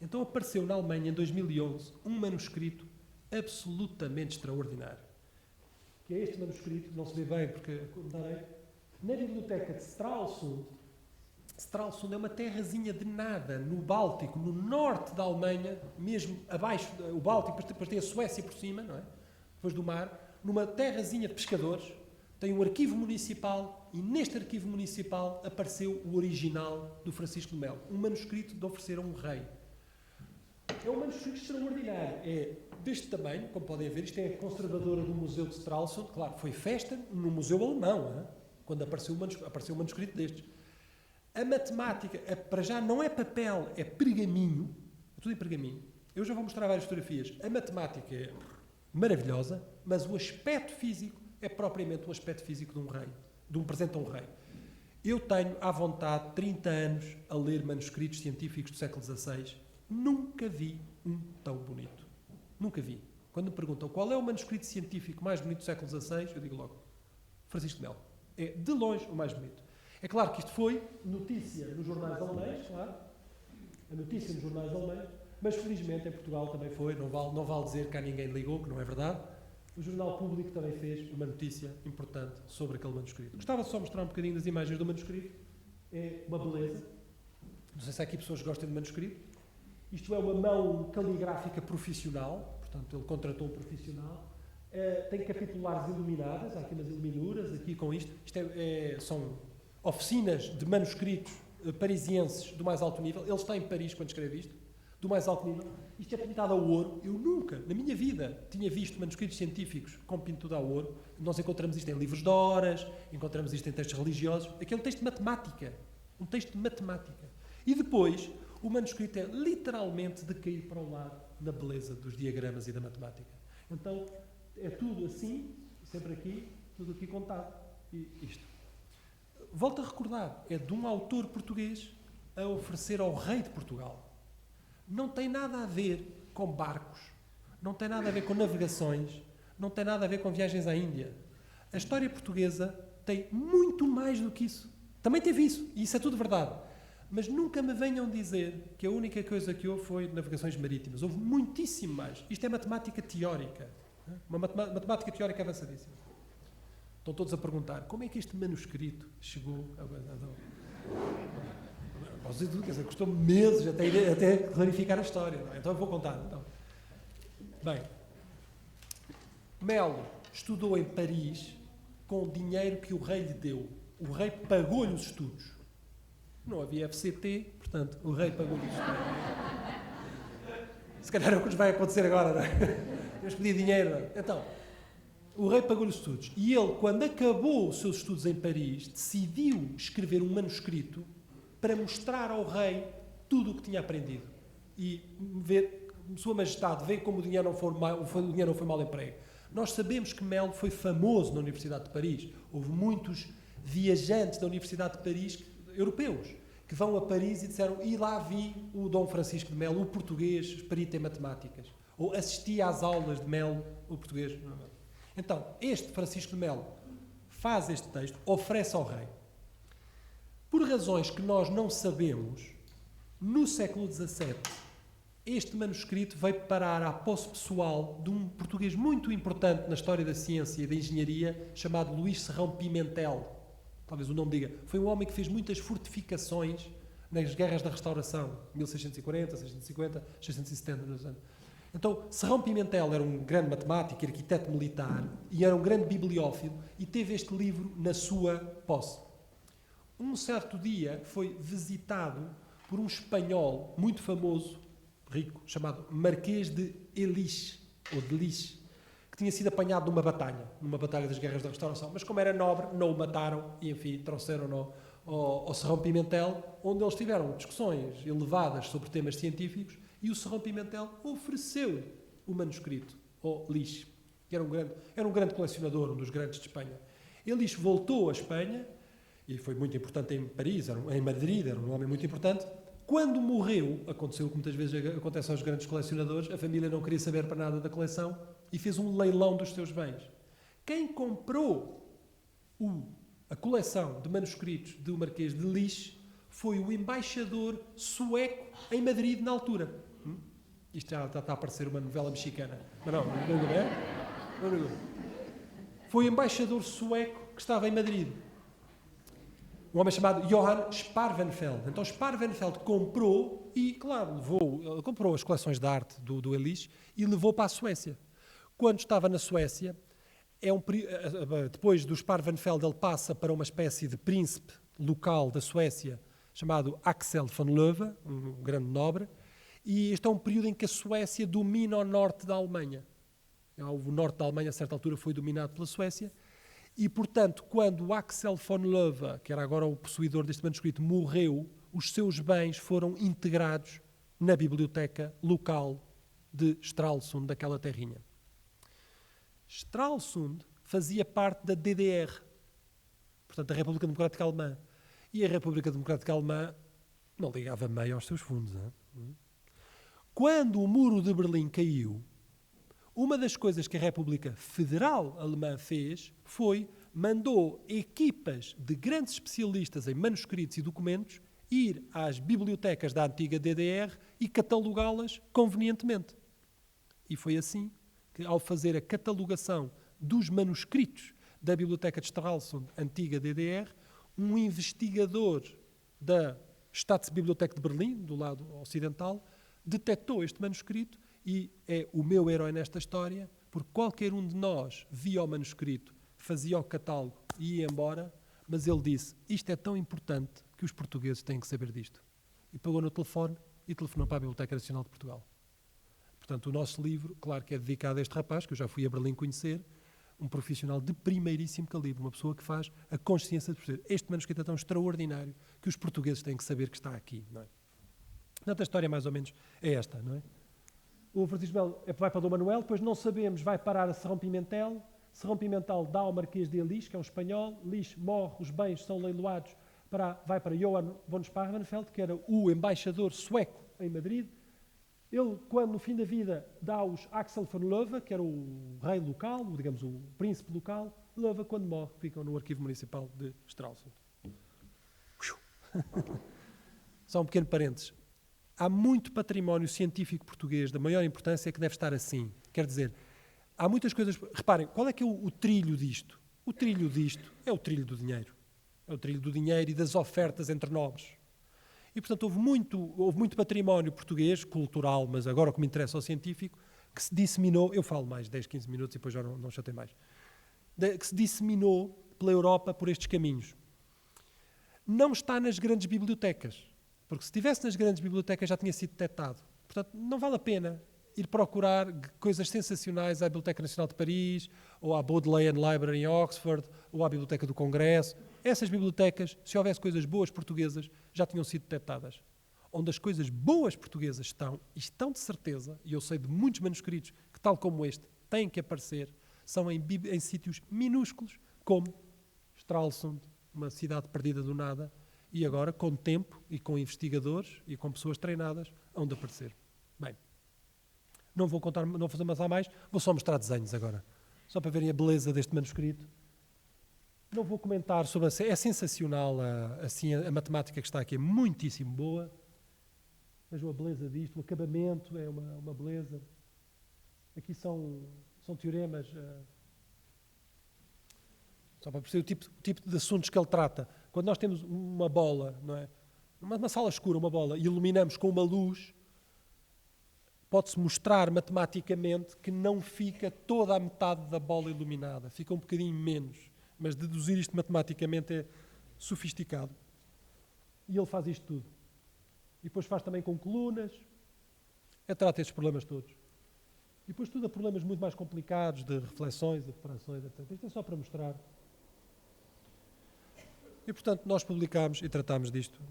Então apareceu na Alemanha, em 2011, um manuscrito absolutamente extraordinário. Que é este manuscrito, não se vê bem porque darei, na biblioteca de Stralsund. Stralsund é uma terrazinha de nada, no Báltico, no norte da Alemanha, mesmo abaixo, o Báltico, depois tem a Suécia por cima, não é? Depois do mar, numa terrazinha de pescadores, tem um arquivo municipal e neste arquivo municipal apareceu o original do Francisco de Melo, um manuscrito de oferecer a um rei. É um manuscrito extraordinário, é deste tamanho, como podem ver, isto é a conservadora do Museu de Stralsund, claro, foi festa no Museu Alemão, hein? Quando apareceu um manuscrito destes. A matemática, para já não é papel, é pergaminho, é tudo em pergaminho. Eu já vou mostrar várias fotografias. A matemática é maravilhosa, mas o aspecto físico é propriamente o aspecto físico de um rei, de um presente a um rei. Eu tenho, à vontade, 30 anos a ler manuscritos científicos do século XVI. Nunca vi um tão bonito. Nunca vi. Quando me perguntam qual é o manuscrito científico mais bonito do século XVI, eu digo logo: Francisco de Melo. É, de longe, o mais bonito. É claro que isto foi notícia nos jornais alemães, claro. A notícia nos jornais alemães, mas felizmente em Portugal também foi. Não vale dizer que há ninguém ligou, que não é verdade. O Jornal Público também fez uma notícia importante sobre aquele manuscrito. Gostava só de mostrar um bocadinho das imagens do manuscrito. É uma beleza. Não sei se há aqui pessoas que gostam de manuscrito. Isto é uma mão caligráfica profissional, portanto ele contratou um profissional. Tem capitulares iluminadas, há aqui umas iluminuras, aqui com isto. Isto são oficinas de manuscritos parisienses do mais alto nível. Ele está em Paris quando escreve isto, do mais alto nível. Isto é pintado a ouro. Eu nunca, na minha vida, tinha visto manuscritos científicos com pintura a ouro. Nós encontramos isto em livros de horas, encontramos isto em textos religiosos. Aqui é um texto de matemática. Um texto de matemática. E depois, o manuscrito é literalmente de cair para o lado na beleza dos diagramas e da matemática. Então, é tudo assim, sempre aqui, tudo aqui contado. E isto. Volto a recordar, é de um autor português a oferecer ao rei de Portugal. Não tem nada a ver com barcos, não tem nada a ver com navegações, não tem nada a ver com viagens à Índia. A história portuguesa tem muito mais do que isso. Também teve isso, e isso é tudo verdade. Mas nunca me venham dizer que a única coisa que houve foi navegações marítimas. Houve muitíssimo mais. Isto é matemática teórica. Uma matemática teórica avançadíssima. Estão todos a perguntar, como é que este manuscrito chegou a... Posso dizer, quer dizer, custou meses até clarificar a história. Não é? Então eu vou contar. Então. Bem, Melo estudou em Paris com o dinheiro que o rei lhe deu. O rei pagou-lhe os estudos. Não havia FCT, portanto, o rei pagou-lhe os estudos. Se calhar é o que nos vai acontecer agora, não é? Vamos pedir dinheiro, não é? Então, o rei pagou-lhe os estudos. E ele, quando acabou os seus estudos em Paris, decidiu escrever um manuscrito para mostrar ao rei tudo o que tinha aprendido. E ver, Sua Majestade, vê como o dinheiro não foi mal emprego. Nós sabemos que Melo foi famoso na Universidade de Paris. Houve muitos viajantes da Universidade de Paris, europeus, que vão a Paris e disseram: e lá vi o Dom Francisco de Melo, o português, perito em matemáticas. Ou assisti às aulas de Melo, o português. Então, este Francisco de Melo faz este texto, oferece ao rei. Por razões que nós não sabemos, no século XVII, este manuscrito veio parar à posse pessoal de um português muito importante na história da ciência e da engenharia, chamado Luís Serrão Pimentel. Talvez o nome diga. Foi um homem que fez muitas fortificações nas guerras da Restauração, 1640, 650, 670. Então, Serrão Pimentel era um grande matemático, arquiteto militar, e era um grande bibliófilo, e teve este livro na sua posse. Um certo dia foi visitado por um espanhol muito famoso, rico, chamado Marquês de Elis, ou de Lis, que tinha sido apanhado numa batalha das guerras da Restauração, mas como era nobre, não o mataram e, enfim, trouxeram-no ao Serrão Pimentel, onde eles tiveram discussões elevadas sobre temas científicos, e o Serrão Pimentel ofereceu-lhe o manuscrito ao Lis, que era um grande colecionador, um dos grandes de Espanha. Elis voltou à Espanha, e foi muito importante em Paris, em Madrid, era um homem muito importante. Quando morreu, aconteceu o que muitas vezes acontece aos grandes colecionadores, a família não queria saber para nada da coleção e fez um leilão dos seus bens. Quem comprou a coleção de manuscritos do Marquês de Lis foi o embaixador sueco em Madrid na altura. Isto já está a parecer uma novela mexicana. Mas não é? Foi o embaixador sueco que estava em Madrid. Um homem chamado Johann Sparvenfeld. Então Sparvenfeld comprou e, claro, comprou as coleções de arte do Elis e levou para a Suécia. Quando estava na Suécia, depois do Sparvenfeld, ele passa para uma espécie de príncipe local da Suécia chamado Axel von Löwe, um grande nobre, e este é um período em que a Suécia domina o norte da Alemanha. O norte da Alemanha, a certa altura, foi dominado pela Suécia. E, portanto, quando Axel von Löwe, que era agora o possuidor deste manuscrito, morreu, os seus bens foram integrados na biblioteca local de Stralsund, daquela terrinha. Stralsund fazia parte da DDR, portanto, da República Democrática Alemã. E a República Democrática Alemã não ligava meio aos seus fundos. Não? Quando o Muro de Berlim caiu, uma das coisas que a República Federal Alemã fez foi mandou equipas de grandes especialistas em manuscritos e documentos ir às bibliotecas da antiga DDR e catalogá-las convenientemente. E foi assim que, ao fazer a catalogação dos manuscritos da Biblioteca de Stralsund, antiga DDR, um investigador da Staatsbibliothek de Berlim, do lado ocidental, detectou este manuscrito e é o meu herói nesta história, porque qualquer um de nós via o manuscrito, fazia o catálogo e ia embora, mas ele disse: isto é tão importante que os portugueses têm que saber disto. E pegou no telefone e telefonou para a Biblioteca Nacional de Portugal. Portanto, o nosso livro, claro que é dedicado a este rapaz, que eu já fui a Berlim conhecer, um profissional de primeiríssimo calibre, uma pessoa que faz a consciência de perceber. Este manuscrito é tão extraordinário que os portugueses têm que saber que está aqui. Não é? Portanto, a história mais ou menos é esta, não é? O Francisco Melo vai para Dom Manuel, depois não sabemos, vai parar a Serrão Pimentel dá ao Marquês de Elis, que é um espanhol, Lis morre, os bens são leiloados, vai para Johann von Sparvenfeld, que era o embaixador sueco em Madrid. Ele, quando no fim da vida, dá aos Axel von Löwe, que era o rei local, digamos o príncipe local. Löwe, quando morre, ficam no arquivo municipal de Stralsund. Só um pequeno parênteses. Há muito património científico português da maior importância que deve estar assim. Quer dizer, há muitas coisas... Reparem, qual é que é o trilho disto? O trilho disto é o trilho do dinheiro. É o trilho do dinheiro e das ofertas entre nobres. E, portanto, houve muito património português, cultural, mas agora o que me interessa ao científico, que se disseminou... Eu falo mais 10, 15 minutos e depois já não chatei mais. que se disseminou pela Europa por estes caminhos. Não está nas grandes bibliotecas, porque se estivesse nas grandes bibliotecas já tinha sido detectado. Portanto, não vale a pena ir procurar coisas sensacionais à Biblioteca Nacional de Paris, ou à Bodleian Library em Oxford, ou à Biblioteca do Congresso. Essas bibliotecas, se houvesse coisas boas portuguesas, já tinham sido detectadas. Onde as coisas boas portuguesas estão, e estão de certeza, e eu sei de muitos manuscritos que, tal como este, têm que aparecer, são em sítios minúsculos, como Stralsund, uma cidade perdida do nada, e agora, com tempo e com investigadores e com pessoas treinadas, hão de aparecer. Bem, não vou contar, não vou fazer mais a mais, vou só mostrar desenhos agora, só para verem a beleza deste manuscrito. Não vou comentar sobre é sensacional a matemática que está aqui, é muitíssimo boa. Vejam a beleza disto, o acabamento é uma beleza. Aqui são teoremas, só para perceber o tipo de assuntos que ele trata. Quando nós temos uma bola, não é? Uma sala escura, uma bola, e iluminamos com uma luz, pode-se mostrar matematicamente que não fica toda a metade da bola iluminada, fica um bocadinho menos. Mas deduzir isto matematicamente é sofisticado. E ele faz isto tudo. E depois faz também com colunas, trata estes problemas todos. E depois tudo a problemas muito mais complicados, de reflexões, de refrações, etc. Isto é só para mostrar. E, portanto, nós publicámos e tratámos disto.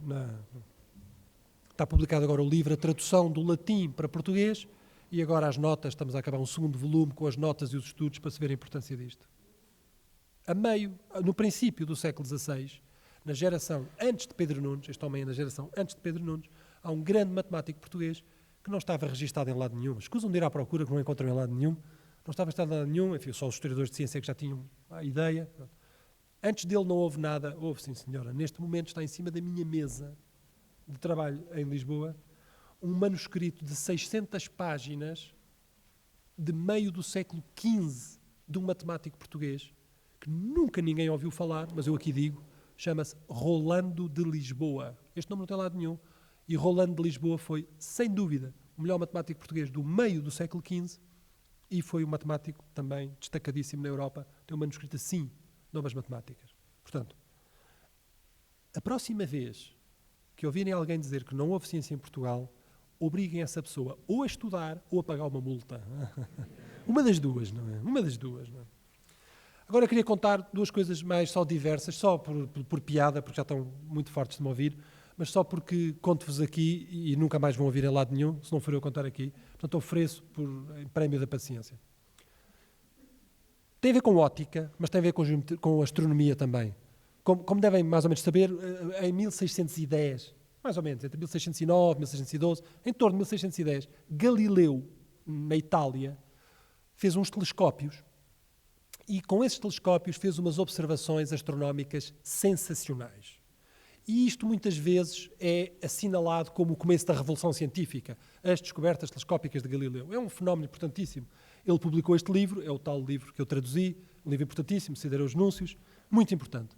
Está publicado agora o livro, a tradução do latim para português, e agora as notas, estamos a acabar um segundo volume com as notas e os estudos para se ver a importância disto. No princípio do século XVI, na geração antes de Pedro Nunes, este homem é na geração antes de Pedro Nunes, há um grande matemático português que não estava registado em lado nenhum. Escusam de ir à procura, que não encontram em lado nenhum. Não estava registado em lado nenhum, enfim, só os historiadores de ciência que já tinham a ideia. Pronto. Antes dele não houve nada. Houve, sim senhora. Neste momento está em cima da minha mesa de trabalho em Lisboa um manuscrito de 600 páginas de meio do século XV de um matemático português que nunca ninguém ouviu falar, mas eu aqui digo, chama-se Rolando de Lisboa. Este nome não tem lado nenhum. E Rolando de Lisboa foi, sem dúvida, o melhor matemático português do meio do século XV e foi um matemático também destacadíssimo na Europa. Tem um manuscrito assim, novas matemáticas. Portanto, a próxima vez que ouvirem alguém dizer que não houve ciência em Portugal, obriguem essa pessoa ou a estudar ou a pagar uma multa. Uma das duas, não é? Uma das duas, não é? Agora queria contar duas coisas mais só diversas, só por piada, porque já estão muito fartos de me ouvir, mas só porque conto-vos aqui e nunca mais vão ouvir em lado nenhum, se não for eu contar aqui. Portanto, ofereço em prémio da paciência. Tem a ver com óptica, mas tem a ver com astronomia também. Como devem mais ou menos saber, em 1610, mais ou menos, entre 1609 e 1612, em torno de 1610, Galileu, na Itália, fez uns telescópios e com esses telescópios fez umas observações astronómicas sensacionais. E isto muitas vezes é assinalado como o começo da revolução científica, as descobertas telescópicas de Galileu. É um fenómeno importantíssimo. Ele publicou este livro, é o tal livro que eu traduzi, um livro importantíssimo, Sidereus Núncios, muito importante.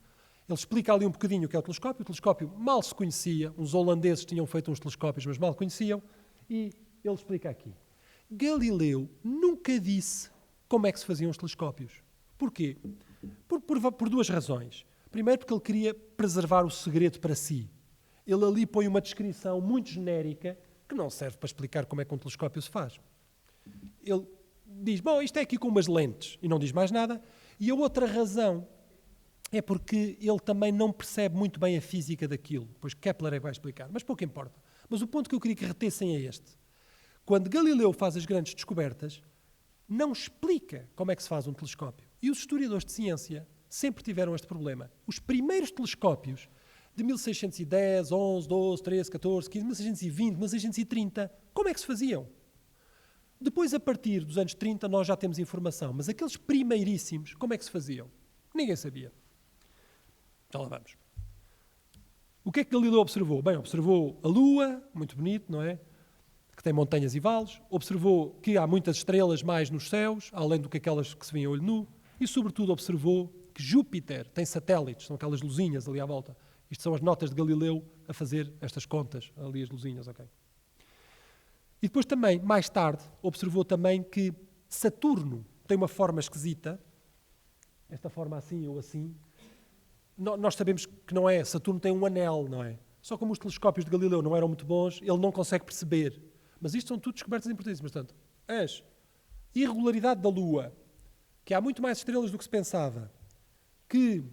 Ele explica ali um bocadinho o que é o telescópio mal se conhecia, uns holandeses tinham feito uns telescópios, mas mal conheciam, e ele explica aqui. Galileu nunca disse como é que se faziam os telescópios. Porquê? Por duas razões. Primeiro, porque ele queria preservar o segredo para si. Ele ali põe uma descrição muito genérica que não serve para explicar como é que um telescópio se faz. Ele diz, bom, isto é aqui com umas lentes, e não diz mais nada. E a outra razão é porque ele também não percebe muito bem a física daquilo. Pois Kepler é que vai explicar, mas pouco importa. Mas o ponto que eu queria que retessem é este. Quando Galileu faz as grandes descobertas, não explica como é que se faz um telescópio. E os historiadores de ciência sempre tiveram este problema. Os primeiros telescópios de 1610, 11, 12, 13, 14, 15, 1620, 1630, como é que se faziam? Depois, a partir dos anos 30, nós já temos informação, mas aqueles primeiríssimos, como é que se faziam? Ninguém sabia. Já lá vamos. O que é que Galileu observou? Bem, observou a Lua, muito bonito, não é? Que tem montanhas e vales. Observou que há muitas estrelas mais nos céus, além do que aquelas que se vêem a olho nu. E, sobretudo, observou que Júpiter tem satélites, são aquelas luzinhas ali à volta. Isto são as notas de Galileu a fazer estas contas, ali as luzinhas, ok? E depois também, mais tarde, observou também que Saturno tem uma forma esquisita, esta forma assim ou assim, nós sabemos que não é. Saturno tem um anel, não é? Só como os telescópios de Galileu não eram muito bons, ele não consegue perceber. Mas isto são tudo descobertas importantíssimas. Portanto, a irregularidade da Lua, que há muito mais estrelas do que se pensava, que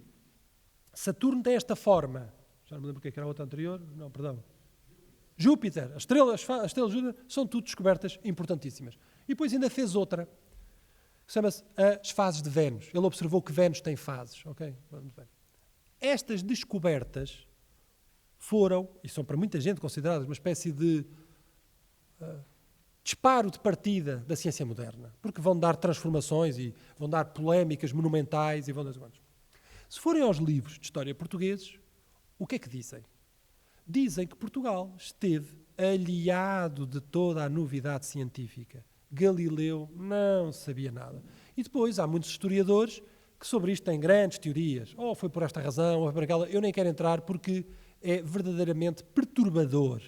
Saturno tem esta forma, já não me lembro o que era a outra anterior, não, perdão, Júpiter, as estrelas de Júpiter são tudo descobertas importantíssimas. E depois ainda fez outra, que chama-se as fases de Vênus. Ele observou que Vênus tem fases, ok? Muito bem. Estas descobertas foram, e são para muita gente consideradas uma espécie de disparo de partida da ciência moderna, porque vão dar transformações e vão dar polémicas monumentais e vão dar... Se forem aos livros de história portugueses, o que é que dizem? Dizem que Portugal esteve aliado de toda a novidade científica. Galileu não sabia nada. E depois há muitos historiadores que sobre isto têm grandes teorias. Ou foi por esta razão, ou foi por aquela. Eu nem quero entrar porque é verdadeiramente perturbador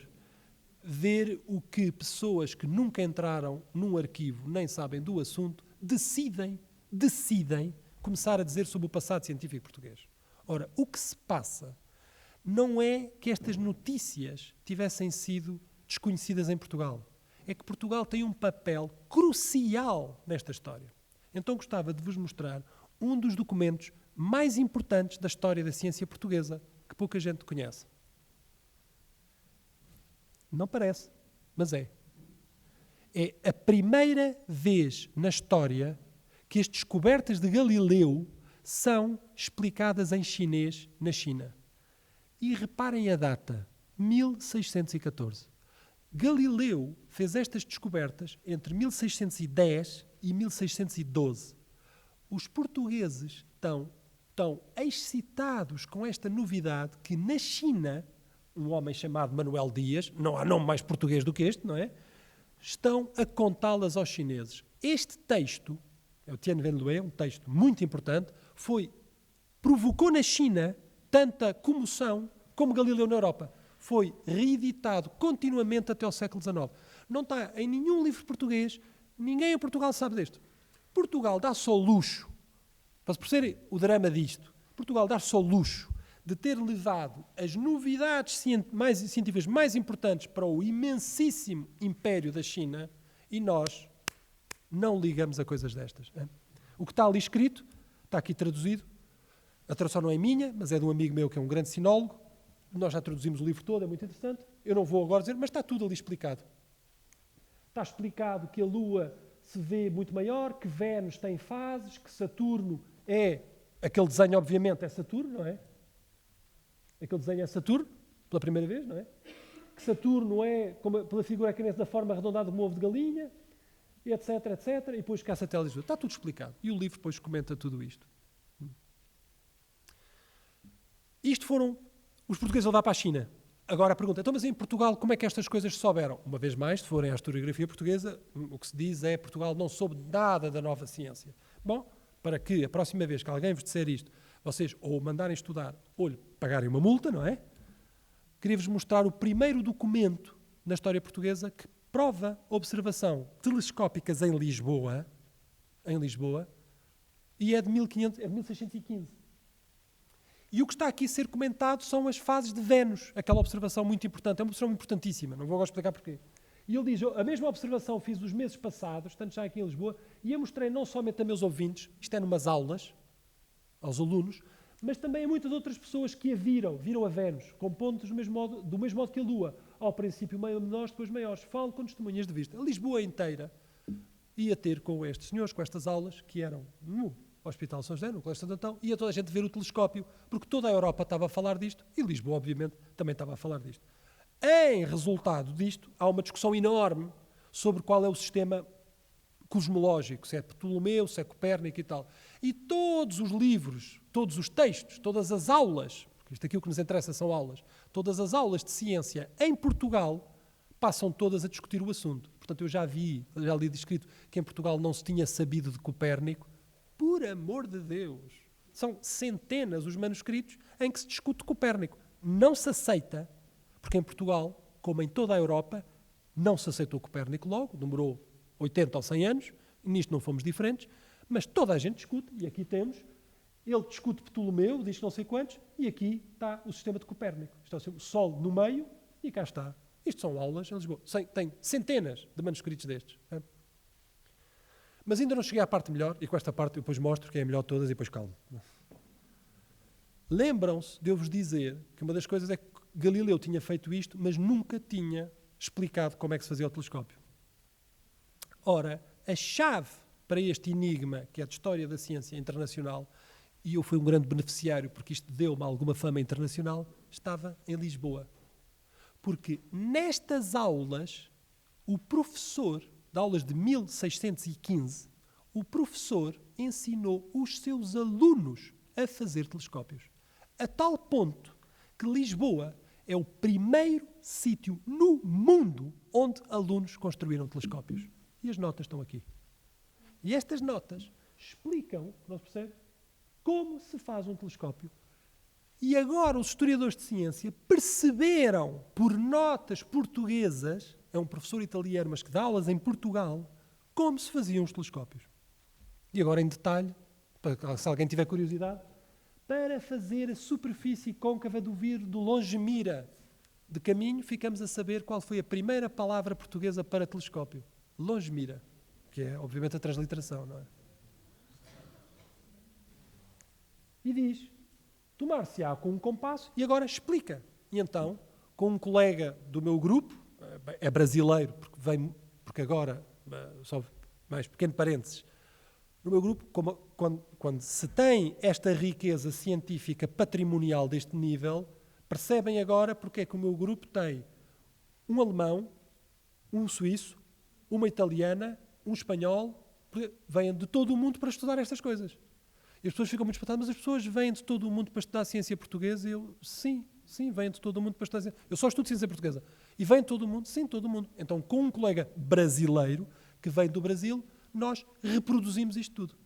ver o que pessoas que nunca entraram num arquivo nem sabem do assunto decidem começar a dizer sobre o passado científico português. Ora, o que se passa não é que estas notícias tivessem sido desconhecidas em Portugal. É que Portugal tem um papel crucial nesta história. Então gostava de vos mostrar um dos documentos mais importantes da história da ciência portuguesa, que pouca gente conhece. Não parece, mas é. É a primeira vez na história que as descobertas de Galileu são explicadas em chinês na China. E reparem a data, 1614. Galileu fez estas descobertas entre 1610 e 1612. Os portugueses estão excitados com esta novidade que na China, um homem chamado Manuel Dias, não há nome mais português do que este, não é? Estão a contá-las aos chineses. Este texto, é o Tianwen-Lue, um texto muito importante, provocou na China tanta comoção como Galileu na Europa. Foi reeditado continuamente até ao século XIX. Não está em nenhum livro português, ninguém em Portugal sabe disto. Portugal dá-se ao luxo, para se perceberem o drama disto, Portugal dá-se ao luxo de ter levado as novidades científicas mais importantes para o imensíssimo império da China e nós não ligamos a coisas destas. Né? O que está ali escrito, está aqui traduzido, a tradução não é minha, mas é de um amigo meu que é um grande sinólogo, nós já traduzimos o livro todo, é muito interessante, eu não vou agora dizer, mas está tudo ali explicado. Está explicado que a Lua se vê muito maior, que Vênus tem fases, que Saturno é, aquele desenho obviamente é Saturno, não é? Aquele desenho é Saturno, pela primeira vez, não é? Que Saturno é, pela figura que da forma arredondada de um ovo de galinha, etc, etc, e depois cá satélites. Está tudo explicado. E o livro depois comenta tudo isto. Isto foram os portugueses a levar para a China. Agora a pergunta, então mas em Portugal como é que estas coisas souberam? Uma vez mais, se forem à historiografia portuguesa, o que se diz é que Portugal não soube nada da nova ciência. Bom, para que a próxima vez que alguém vos disser isto, vocês ou mandarem estudar ou lhe pagarem uma multa, não é? Queria-vos mostrar o primeiro documento na história portuguesa que prova observação telescópicas em Lisboa, e é de 1615. E o que está aqui a ser comentado são as fases de Vênus, aquela observação muito importante, é uma observação importantíssima, não vou agora explicar porquê. E ele diz, a mesma observação fiz os meses passados, estando já aqui em Lisboa, e a mostrei não somente a meus ouvintes, isto é numas aulas, aos alunos, mas também a muitas outras pessoas que a viram a Vênus, com pontos do mesmo modo que a Lua, ao princípio menores, depois maiores. Falo com testemunhas de vista. A Lisboa inteira ia ter com estes senhores, com estas aulas, que eram no Hospital São José, no Colégio Santo Antão, ia toda a gente ver o telescópio, porque toda a Europa estava a falar disto, e Lisboa, obviamente, também estava a falar disto. Em resultado disto, há uma discussão enorme sobre qual é o sistema cosmológico, se é Ptolomeu, se é Copérnico e tal. E todos os livros, todos os textos, todas as aulas, porque isto aqui o que nos interessa são aulas, todas as aulas de ciência em Portugal passam todas a discutir o assunto. Portanto, eu já li descrito que em Portugal não se tinha sabido de Copérnico. Por amor de Deus! São centenas os manuscritos em que se discute Copérnico. Não se aceita, porque em Portugal, como em toda a Europa, não se aceitou Copérnico logo, demorou 80 ou 100 anos, e nisto não fomos diferentes, mas toda a gente discute, e aqui temos, Ele discute Ptolomeu, diz que não sei quantos, e aqui está o sistema de Copérnico. Está o Sol no meio e cá está. Isto são aulas em Lisboa. Tem centenas de manuscritos destes. Mas ainda não cheguei à parte melhor, e com esta parte eu depois mostro que é a melhor de todas e depois calmo. Lembram-se de eu vos dizer que uma das coisas é que Galileu tinha feito isto, mas nunca tinha explicado como é que se fazia o telescópio. Ora, a chave para este enigma, que é de história da ciência internacional, e eu fui um grande beneficiário porque isto deu-me alguma fama internacional, estava em Lisboa. Porque nestas aulas, o professor, de aulas de 1615, o professor ensinou os seus alunos a fazer telescópios. A tal ponto que Lisboa é o primeiro sítio no mundo onde alunos construíram telescópios. E as notas estão aqui. E estas notas explicam, não se percebe, como se faz um telescópio. E agora os historiadores de ciência perceberam, por notas portuguesas, é um professor italiano, mas que dá aulas em Portugal, como se faziam os telescópios. E agora em detalhe, se alguém tiver curiosidade, para fazer a superfície côncava do vidro do longe-mira de caminho, ficamos a saber qual foi a primeira palavra portuguesa para telescópio. Longe-mira, que é obviamente a transliteração, não é? E diz, tomar-se-á com um compasso e agora explica. E então, com um colega do meu grupo, é brasileiro, porque agora, só mais pequeno parênteses, no meu grupo, quando se tem esta riqueza científica patrimonial deste nível, percebem agora porque é que o meu grupo tem um alemão, um suíço, uma italiana, um espanhol, vêm de todo o mundo para estudar estas coisas. E as pessoas ficam muito espantadas, mas as pessoas vêm de todo o mundo para estudar ciência portuguesa? E eu, sim, vêm de todo o mundo para estudar ciência. Eu só estudo ciência portuguesa. E vêm de todo o mundo? Sim, todo o mundo. Então, com um colega brasileiro, que vem do Brasil, nós reproduzimos isto tudo.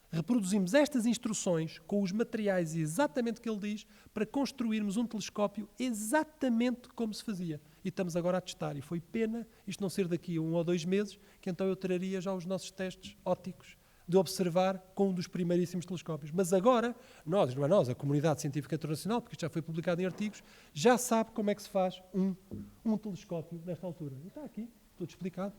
Reproduzimos estas instruções com os materiais exatamente que ele diz para construirmos um telescópio exatamente como se fazia. E estamos agora a testar. E foi pena isto não ser daqui a 1 ou 2 meses, que então eu traria já os nossos testes ópticos de observar com um dos primeiríssimos telescópios. Mas agora, não é nós, a comunidade científica internacional, porque isto já foi publicado em artigos, já sabe como é que se faz um telescópio nesta altura. E está aqui, tudo explicado.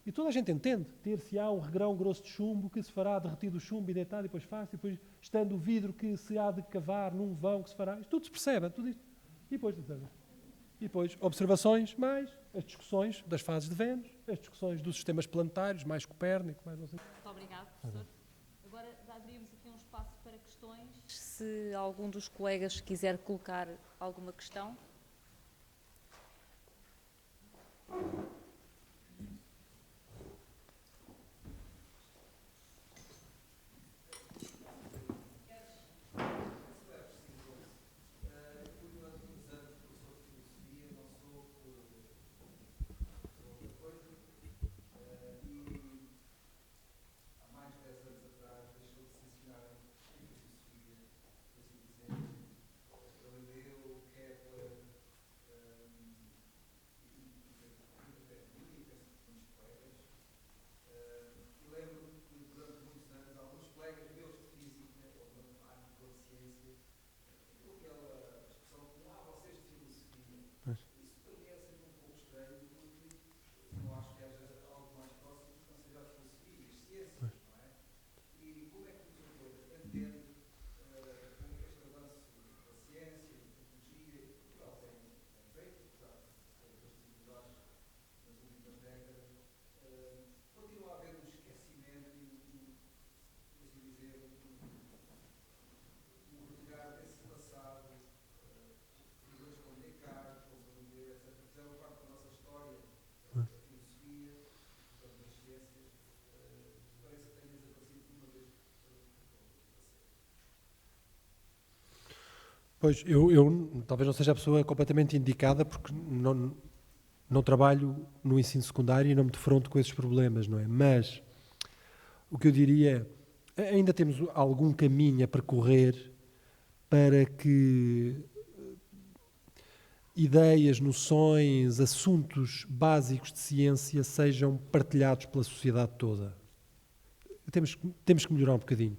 E toda a gente entende. Ter-se-á um regrão grosso de chumbo que se fará derretido o chumbo e deitado e depois faz, e depois estando o vidro que se há de cavar num vão que se fará. Isto tudo se percebe, tudo isto. E depois observações, mais as discussões das fases de Vênus, as discussões dos sistemas planetários, mais Copérnico, mais não sei. Muito obrigado, professor. Agora abrimos aqui um espaço para questões. Se algum dos colegas quiser colocar alguma questão. Pois, eu talvez não seja a pessoa completamente indicada porque não trabalho no ensino secundário e não me defronto com esses problemas, não é? Mas o que eu diria é, ainda temos algum caminho a percorrer para que ideias, noções, assuntos básicos de ciência sejam partilhados pela sociedade toda. Temos que melhorar um bocadinho.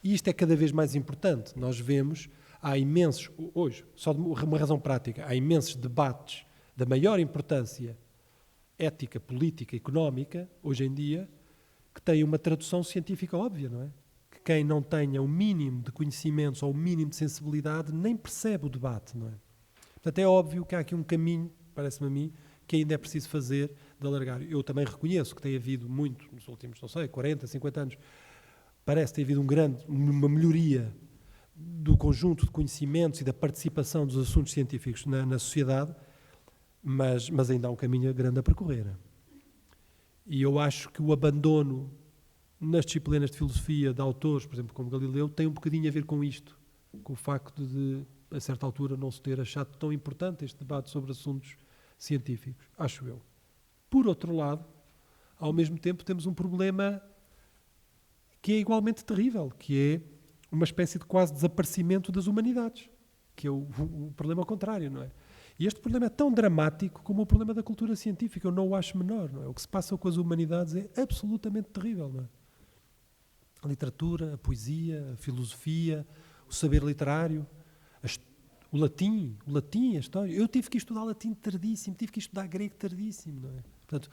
E isto é cada vez mais importante. Nós vemos, há imensos, hoje, só de uma razão prática, há imensos debates da maior importância ética, política, económica, hoje em dia, que têm uma tradução científica óbvia, não é? Que quem não tenha o mínimo de conhecimentos ou o mínimo de sensibilidade nem percebe o debate, não é? Portanto, é óbvio que há aqui um caminho, parece-me a mim, que ainda é preciso fazer de alargar. Eu também reconheço que tem havido muito, nos últimos, não sei, 40, 50 anos, parece ter havido uma melhoria do conjunto de conhecimentos e da participação dos assuntos científicos na sociedade, mas ainda há um caminho grande a percorrer. E eu acho que o abandono nas disciplinas de filosofia de autores, por exemplo, como Galileu, tem um bocadinho a ver com isto, com o facto de, a certa altura, não se ter achado tão importante este debate sobre assuntos científicos, acho eu. Por outro lado, ao mesmo tempo, temos um problema que é igualmente terrível, que é uma espécie de quase desaparecimento das humanidades, que é o problema ao contrário, não é? E este problema é tão dramático como o problema da cultura científica, eu não o acho menor, não é? O que se passa com as humanidades é absolutamente terrível, não é? A literatura, a poesia, a filosofia, o saber literário, o latim, a história. Eu tive que estudar latim tardíssimo, tive que estudar grego tardíssimo, não é? Portanto,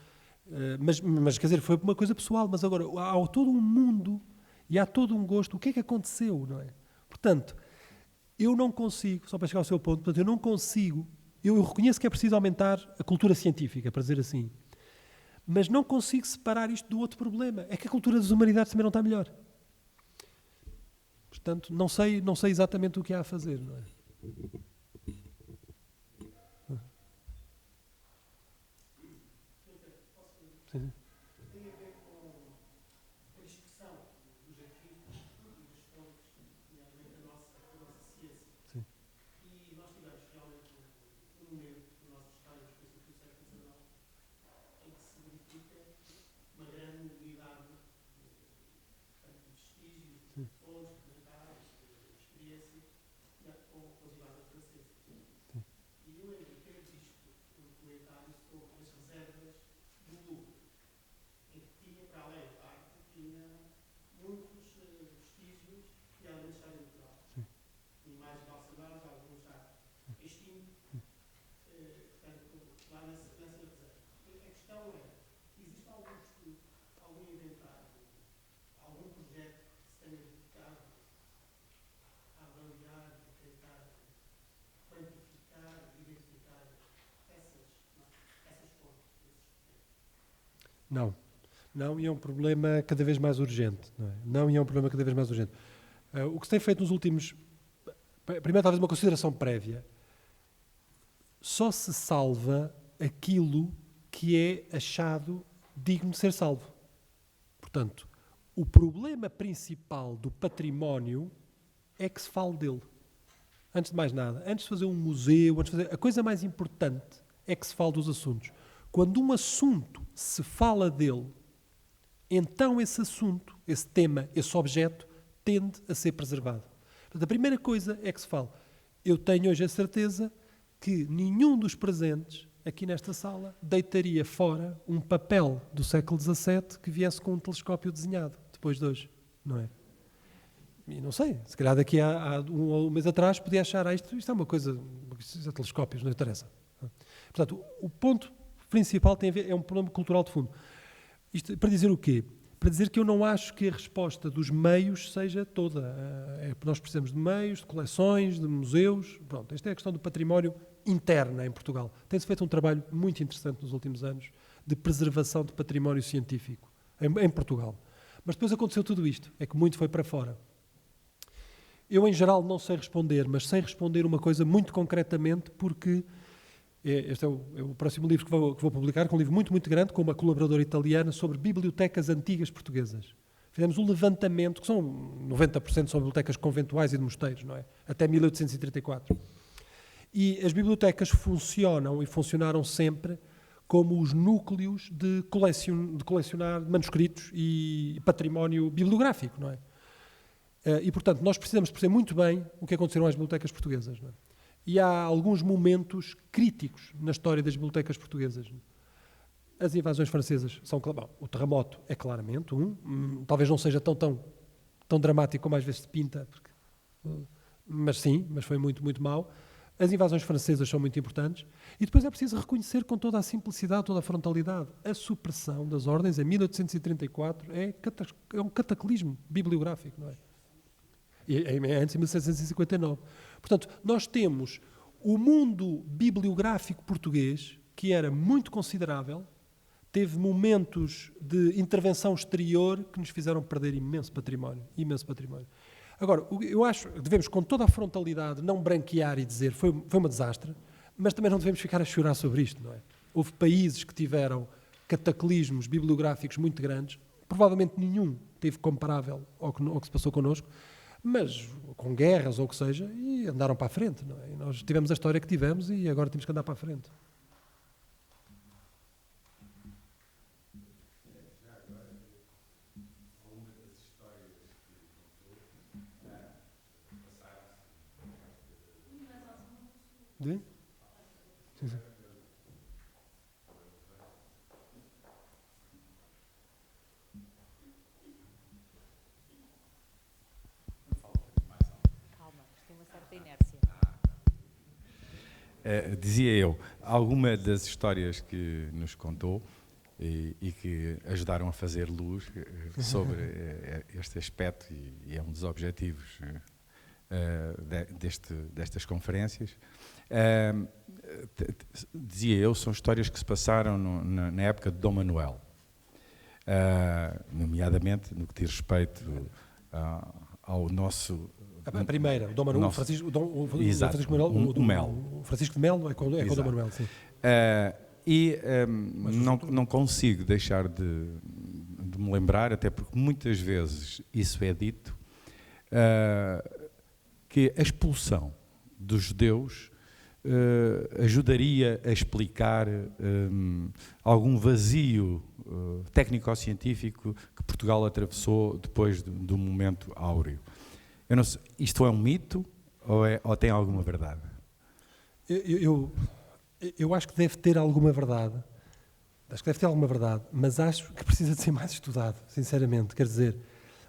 mas quer dizer, foi uma coisa pessoal, mas agora há todo um mundo e há todo um gosto. O que é que aconteceu, não é? Portanto, eu não consigo, só para chegar ao seu ponto, portanto, eu não consigo, eu reconheço que é preciso aumentar a cultura científica, para dizer assim, mas não consigo separar isto do outro problema, é que a cultura das humanidades também não está melhor. Portanto, não sei exatamente o que há a fazer, não é? Sim. Tem a ver com a dispersão dos arquivos e das fontes, nomeadamente da nossa ciência. Sim. E nós tivemos realmente um momento na nossa história, no princípio do século XIX, em que se verifica uma grande mobilidade de vestígios, de fontes, de comentários, de experiências com os invasores franceses. E eu lembro de ter visto um documentário sobre as reservas do Louvre, em que tinha, para além da arte, tinha muitos vestígios e elementos da história natural. Imagens calcinadas, alguns já extintos, portanto, lá nessa reserva. A questão é, existe algum estudo, algum inventário, algum projeto que se tenha dedicado a avaliar, a tentar quantificar, identificar essas fontes? Não, e é um problema cada vez mais urgente. O que se tem feito nos últimos... Primeiro, talvez uma consideração prévia. Só se salva aquilo que é achado digno de ser salvo. Portanto, o problema principal do património é que se fale dele. Antes de mais nada, antes de fazer um museu, a coisa mais importante é que se fale dos assuntos. Quando um assunto se fala dele, então esse assunto, esse tema, esse objeto, tende a ser preservado. Portanto, a primeira coisa é que se fala. Eu tenho hoje a certeza que nenhum dos presentes aqui nesta sala deitaria fora um papel do século XVII que viesse com um telescópio desenhado, depois de hoje, não é? E não sei, se calhar daqui a um mês atrás podia achar isto é uma coisa, isto é telescópios, não interessa. Portanto, o ponto principal tem a ver, é um problema cultural de fundo. Isto para dizer o quê? Para dizer que eu não acho que a resposta dos meios seja toda. Nós precisamos de meios, de coleções, de museus. Pronto, esta é a questão do património interno em Portugal. Tem-se feito um trabalho muito interessante nos últimos anos de preservação de património científico em Portugal. Mas depois aconteceu tudo isto, é que muito foi para fora. Eu, em geral, não sei responder, mas sei responder uma coisa muito concretamente, porque este é o próximo livro que vou publicar, que é um livro muito, muito grande, com uma colaboradora italiana, sobre bibliotecas antigas portuguesas. Fizemos um levantamento, que são 90% são bibliotecas conventuais e de mosteiros, não é? Até 1834. E as bibliotecas funcionam e funcionaram sempre como os núcleos de colecionar manuscritos e património bibliográfico, não é? E, portanto, nós precisamos perceber muito bem o que aconteceram às bibliotecas portuguesas, não é? E há alguns momentos críticos na história das bibliotecas portuguesas. As invasões francesas são... Bom, o terremoto é claramente talvez não seja tão tão dramático como às vezes se pinta, mas sim, mas foi muito, muito mau. As invasões francesas são muito importantes. E depois é preciso reconhecer com toda a simplicidade, toda a frontalidade, a supressão das ordens em 1834 é um cataclismo bibliográfico, não é? E antes, em 1759. Portanto, nós temos o mundo bibliográfico português, que era muito considerável, teve momentos de intervenção exterior que nos fizeram perder imenso património, imenso património. Agora, eu acho que devemos, com toda a frontalidade, não branquear e dizer foi um desastre, mas também não devemos ficar a chorar sobre isto, não é? Houve países que tiveram cataclismos bibliográficos muito grandes, provavelmente nenhum teve comparável ao que se passou connosco, mas com guerras ou o que seja, e andaram para a frente, não é? E nós tivemos a história que tivemos e agora temos que andar para a frente. De? Sim, sim. Calma, isto tem uma certa inércia. Dizia eu, alguma das histórias que nos contou e que ajudaram a fazer luz sobre este aspecto, e é um dos objetivos destas conferências, dizia eu, são histórias que se passaram na época de Dom Manuel, nomeadamente no que diz respeito ao nosso... A primeira, o Dom Manuel, o Francisco de Melo é com o Dom Manuel, sim. Não consigo deixar de me lembrar, até porque muitas vezes isso é dito, que a expulsão dos judeus ajudaria a explicar algum vazio técnico-científico que Portugal atravessou depois do momento áureo. Eu não sei, isto é um mito ou tem alguma verdade? Eu acho que deve ter alguma verdade. Acho que deve ter alguma verdade, mas acho que precisa de ser mais estudado, sinceramente. Quer dizer,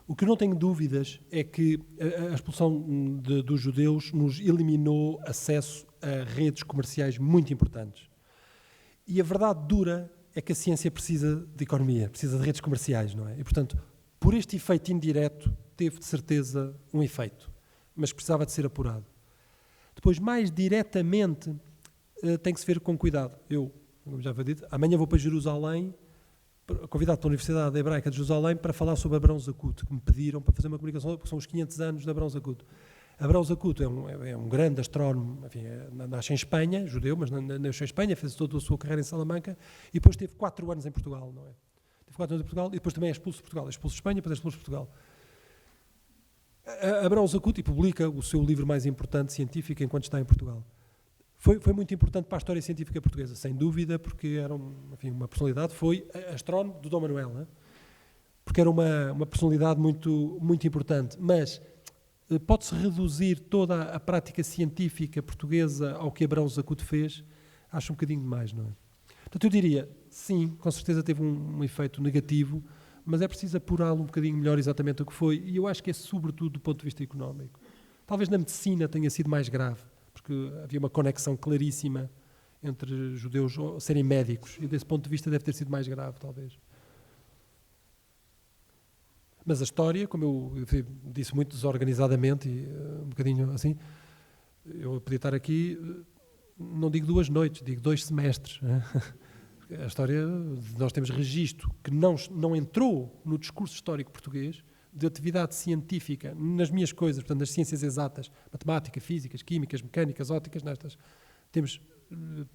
o que eu não tenho dúvidas é que a expulsão dos judeus nos eliminou acesso a redes comerciais muito importantes. E a verdade dura é que a ciência precisa de economia, precisa de redes comerciais, não é? E, portanto, por este efeito indireto, teve de certeza um efeito, mas precisava de ser apurado. Depois, mais diretamente, tem que se ver com cuidado. Eu, como já foi dito, amanhã vou para Jerusalém, convidado pela Universidade Hebraica de Jerusalém para falar sobre Abrão Zacuto, que me pediram para fazer uma comunicação, porque são os 500 anos de Abrão Zacuto. Abrão Zacuto é um grande astrónomo, enfim, nasce em Espanha, judeu, mas nasceu em Espanha, fez toda a sua carreira em Salamanca, e depois teve 4 anos em Portugal, não é? Teve 4 anos em Portugal, e depois também é expulso de Portugal, é expulso de Espanha, depois é expulso de Portugal. Abrão Zacuto publica o seu livro mais importante científico enquanto está em Portugal. Foi muito importante para a história científica portuguesa, sem dúvida, porque era uma personalidade, foi astrónomo do Dom Manuel, né? Porque era uma personalidade muito, muito importante, mas pode-se reduzir toda a prática científica portuguesa ao que Abrão Zacuto fez? Acho um bocadinho demais, não é? Portanto, eu diria, sim, com certeza teve um efeito negativo, mas é preciso apurá-lo um bocadinho melhor exatamente o que foi, e eu acho que é sobretudo do ponto de vista económico. Talvez na medicina tenha sido mais grave, porque havia uma conexão claríssima entre judeus serem médicos, e desse ponto de vista deve ter sido mais grave, talvez. Mas a história, como eu disse muito desorganizadamente, e um bocadinho assim, eu podia estar aqui, não digo 2 noites, digo 2 semestres. A história, nós temos registro que não entrou no discurso histórico português de atividade científica nas minhas coisas, portanto, nas ciências exatas, matemática, físicas, químicas, mecânicas, ópticas, nestas. Temos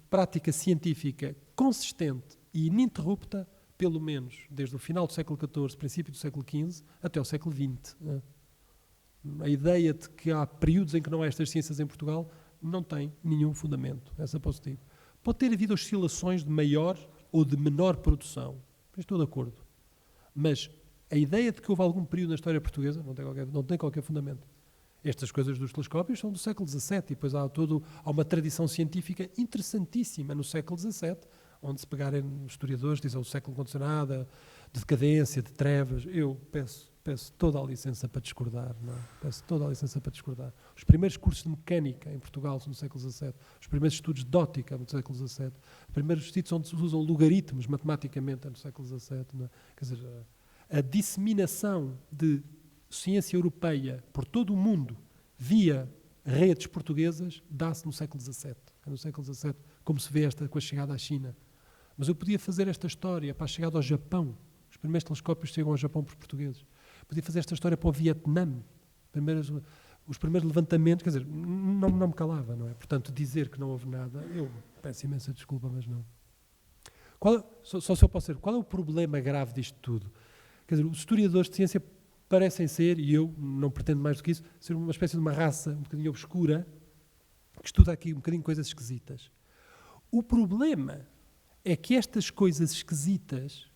prática científica consistente e ininterrupta, pelo menos desde o final do século XIV, princípio do século XV, até o século XX. A ideia de que há períodos em que não há estas ciências em Portugal não tem nenhum fundamento. Essa posso dizer. Pode ter havido oscilações de maior ou de menor produção. Estou de acordo. Mas a ideia de que houve algum período na história portuguesa não tem qualquer fundamento. Estas coisas dos telescópios são do século XVII e depois há uma tradição científica interessantíssima no século XVII, onde se pegarem historiadores, dizem o século condicionado, de decadência, de trevas. Eu peço peço toda a licença para discordar, não é? Peço toda a licença para discordar. Os primeiros cursos de mecânica em Portugal são do século XVII, os primeiros estudos de óptica do século XVII, os primeiros sítios onde se usam logaritmos matematicamente é no século XVII, não é? Quer dizer, a disseminação de ciência europeia por todo o mundo via redes portuguesas dá-se no século XVII. É no século XVII, como se vê esta com a chegada à China. Mas eu podia fazer esta história para a chegada ao Japão. Os primeiros telescópios chegam ao Japão por portugueses. Podia fazer esta história para o Vietnã. Os primeiros levantamentos, quer dizer, não me calava, não é? Portanto, dizer que não houve nada, eu peço imensa desculpa, mas não. Só se eu posso dizer, qual é o problema grave disto tudo? Quer dizer, os historiadores de ciência parecem ser, e eu não pretendo mais do que isso, ser uma espécie de uma raça um bocadinho obscura, que estuda aqui um bocadinho coisas esquisitas. O problema é que estas coisas esquisitas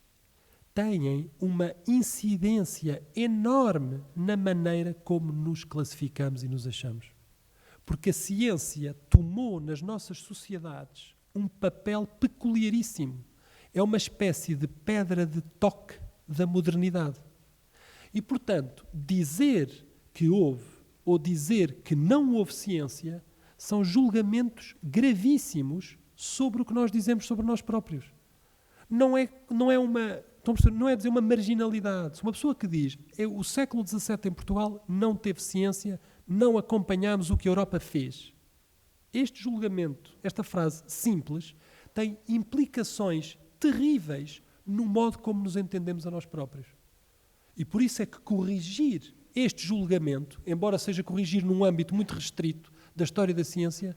têm uma incidência enorme na maneira como nos classificamos e nos achamos. Porque a ciência tomou nas nossas sociedades um papel peculiaríssimo. É uma espécie de pedra de toque da modernidade. E, portanto, dizer que houve ou dizer que não houve ciência são julgamentos gravíssimos sobre o que nós dizemos sobre nós próprios. Não é dizer uma marginalidade. Se uma pessoa que diz o século XVII em Portugal não teve ciência, não acompanhámos o que a Europa fez. Este julgamento, esta frase simples, tem implicações terríveis no modo como nos entendemos a nós próprios. E por isso é que corrigir este julgamento, embora seja corrigir num âmbito muito restrito da história da ciência,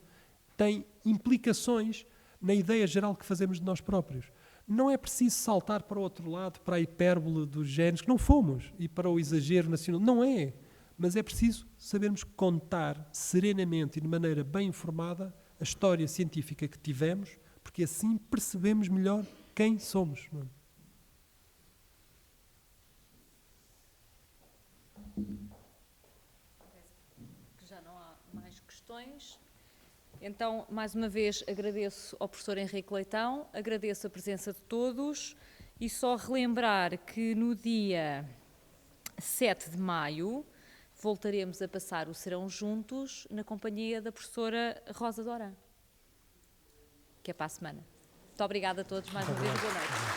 tem implicações na ideia geral que fazemos de nós próprios. Não é preciso saltar para o outro lado, para a hipérbole dos géneros, que não fomos, e para o exagero nacional. Não é. Mas é preciso sabermos contar serenamente e de maneira bem informada a história científica que tivemos, porque assim percebemos melhor quem somos. Não é? Que já não há mais questões. Então, mais uma vez, agradeço ao professor Henrique Leitão, agradeço a presença de todos e só relembrar que no dia 7 de maio voltaremos a passar o serão juntos na companhia da professora Rosa Doran, que é para a semana. Muito obrigada a todos mais uma vez, boa noite.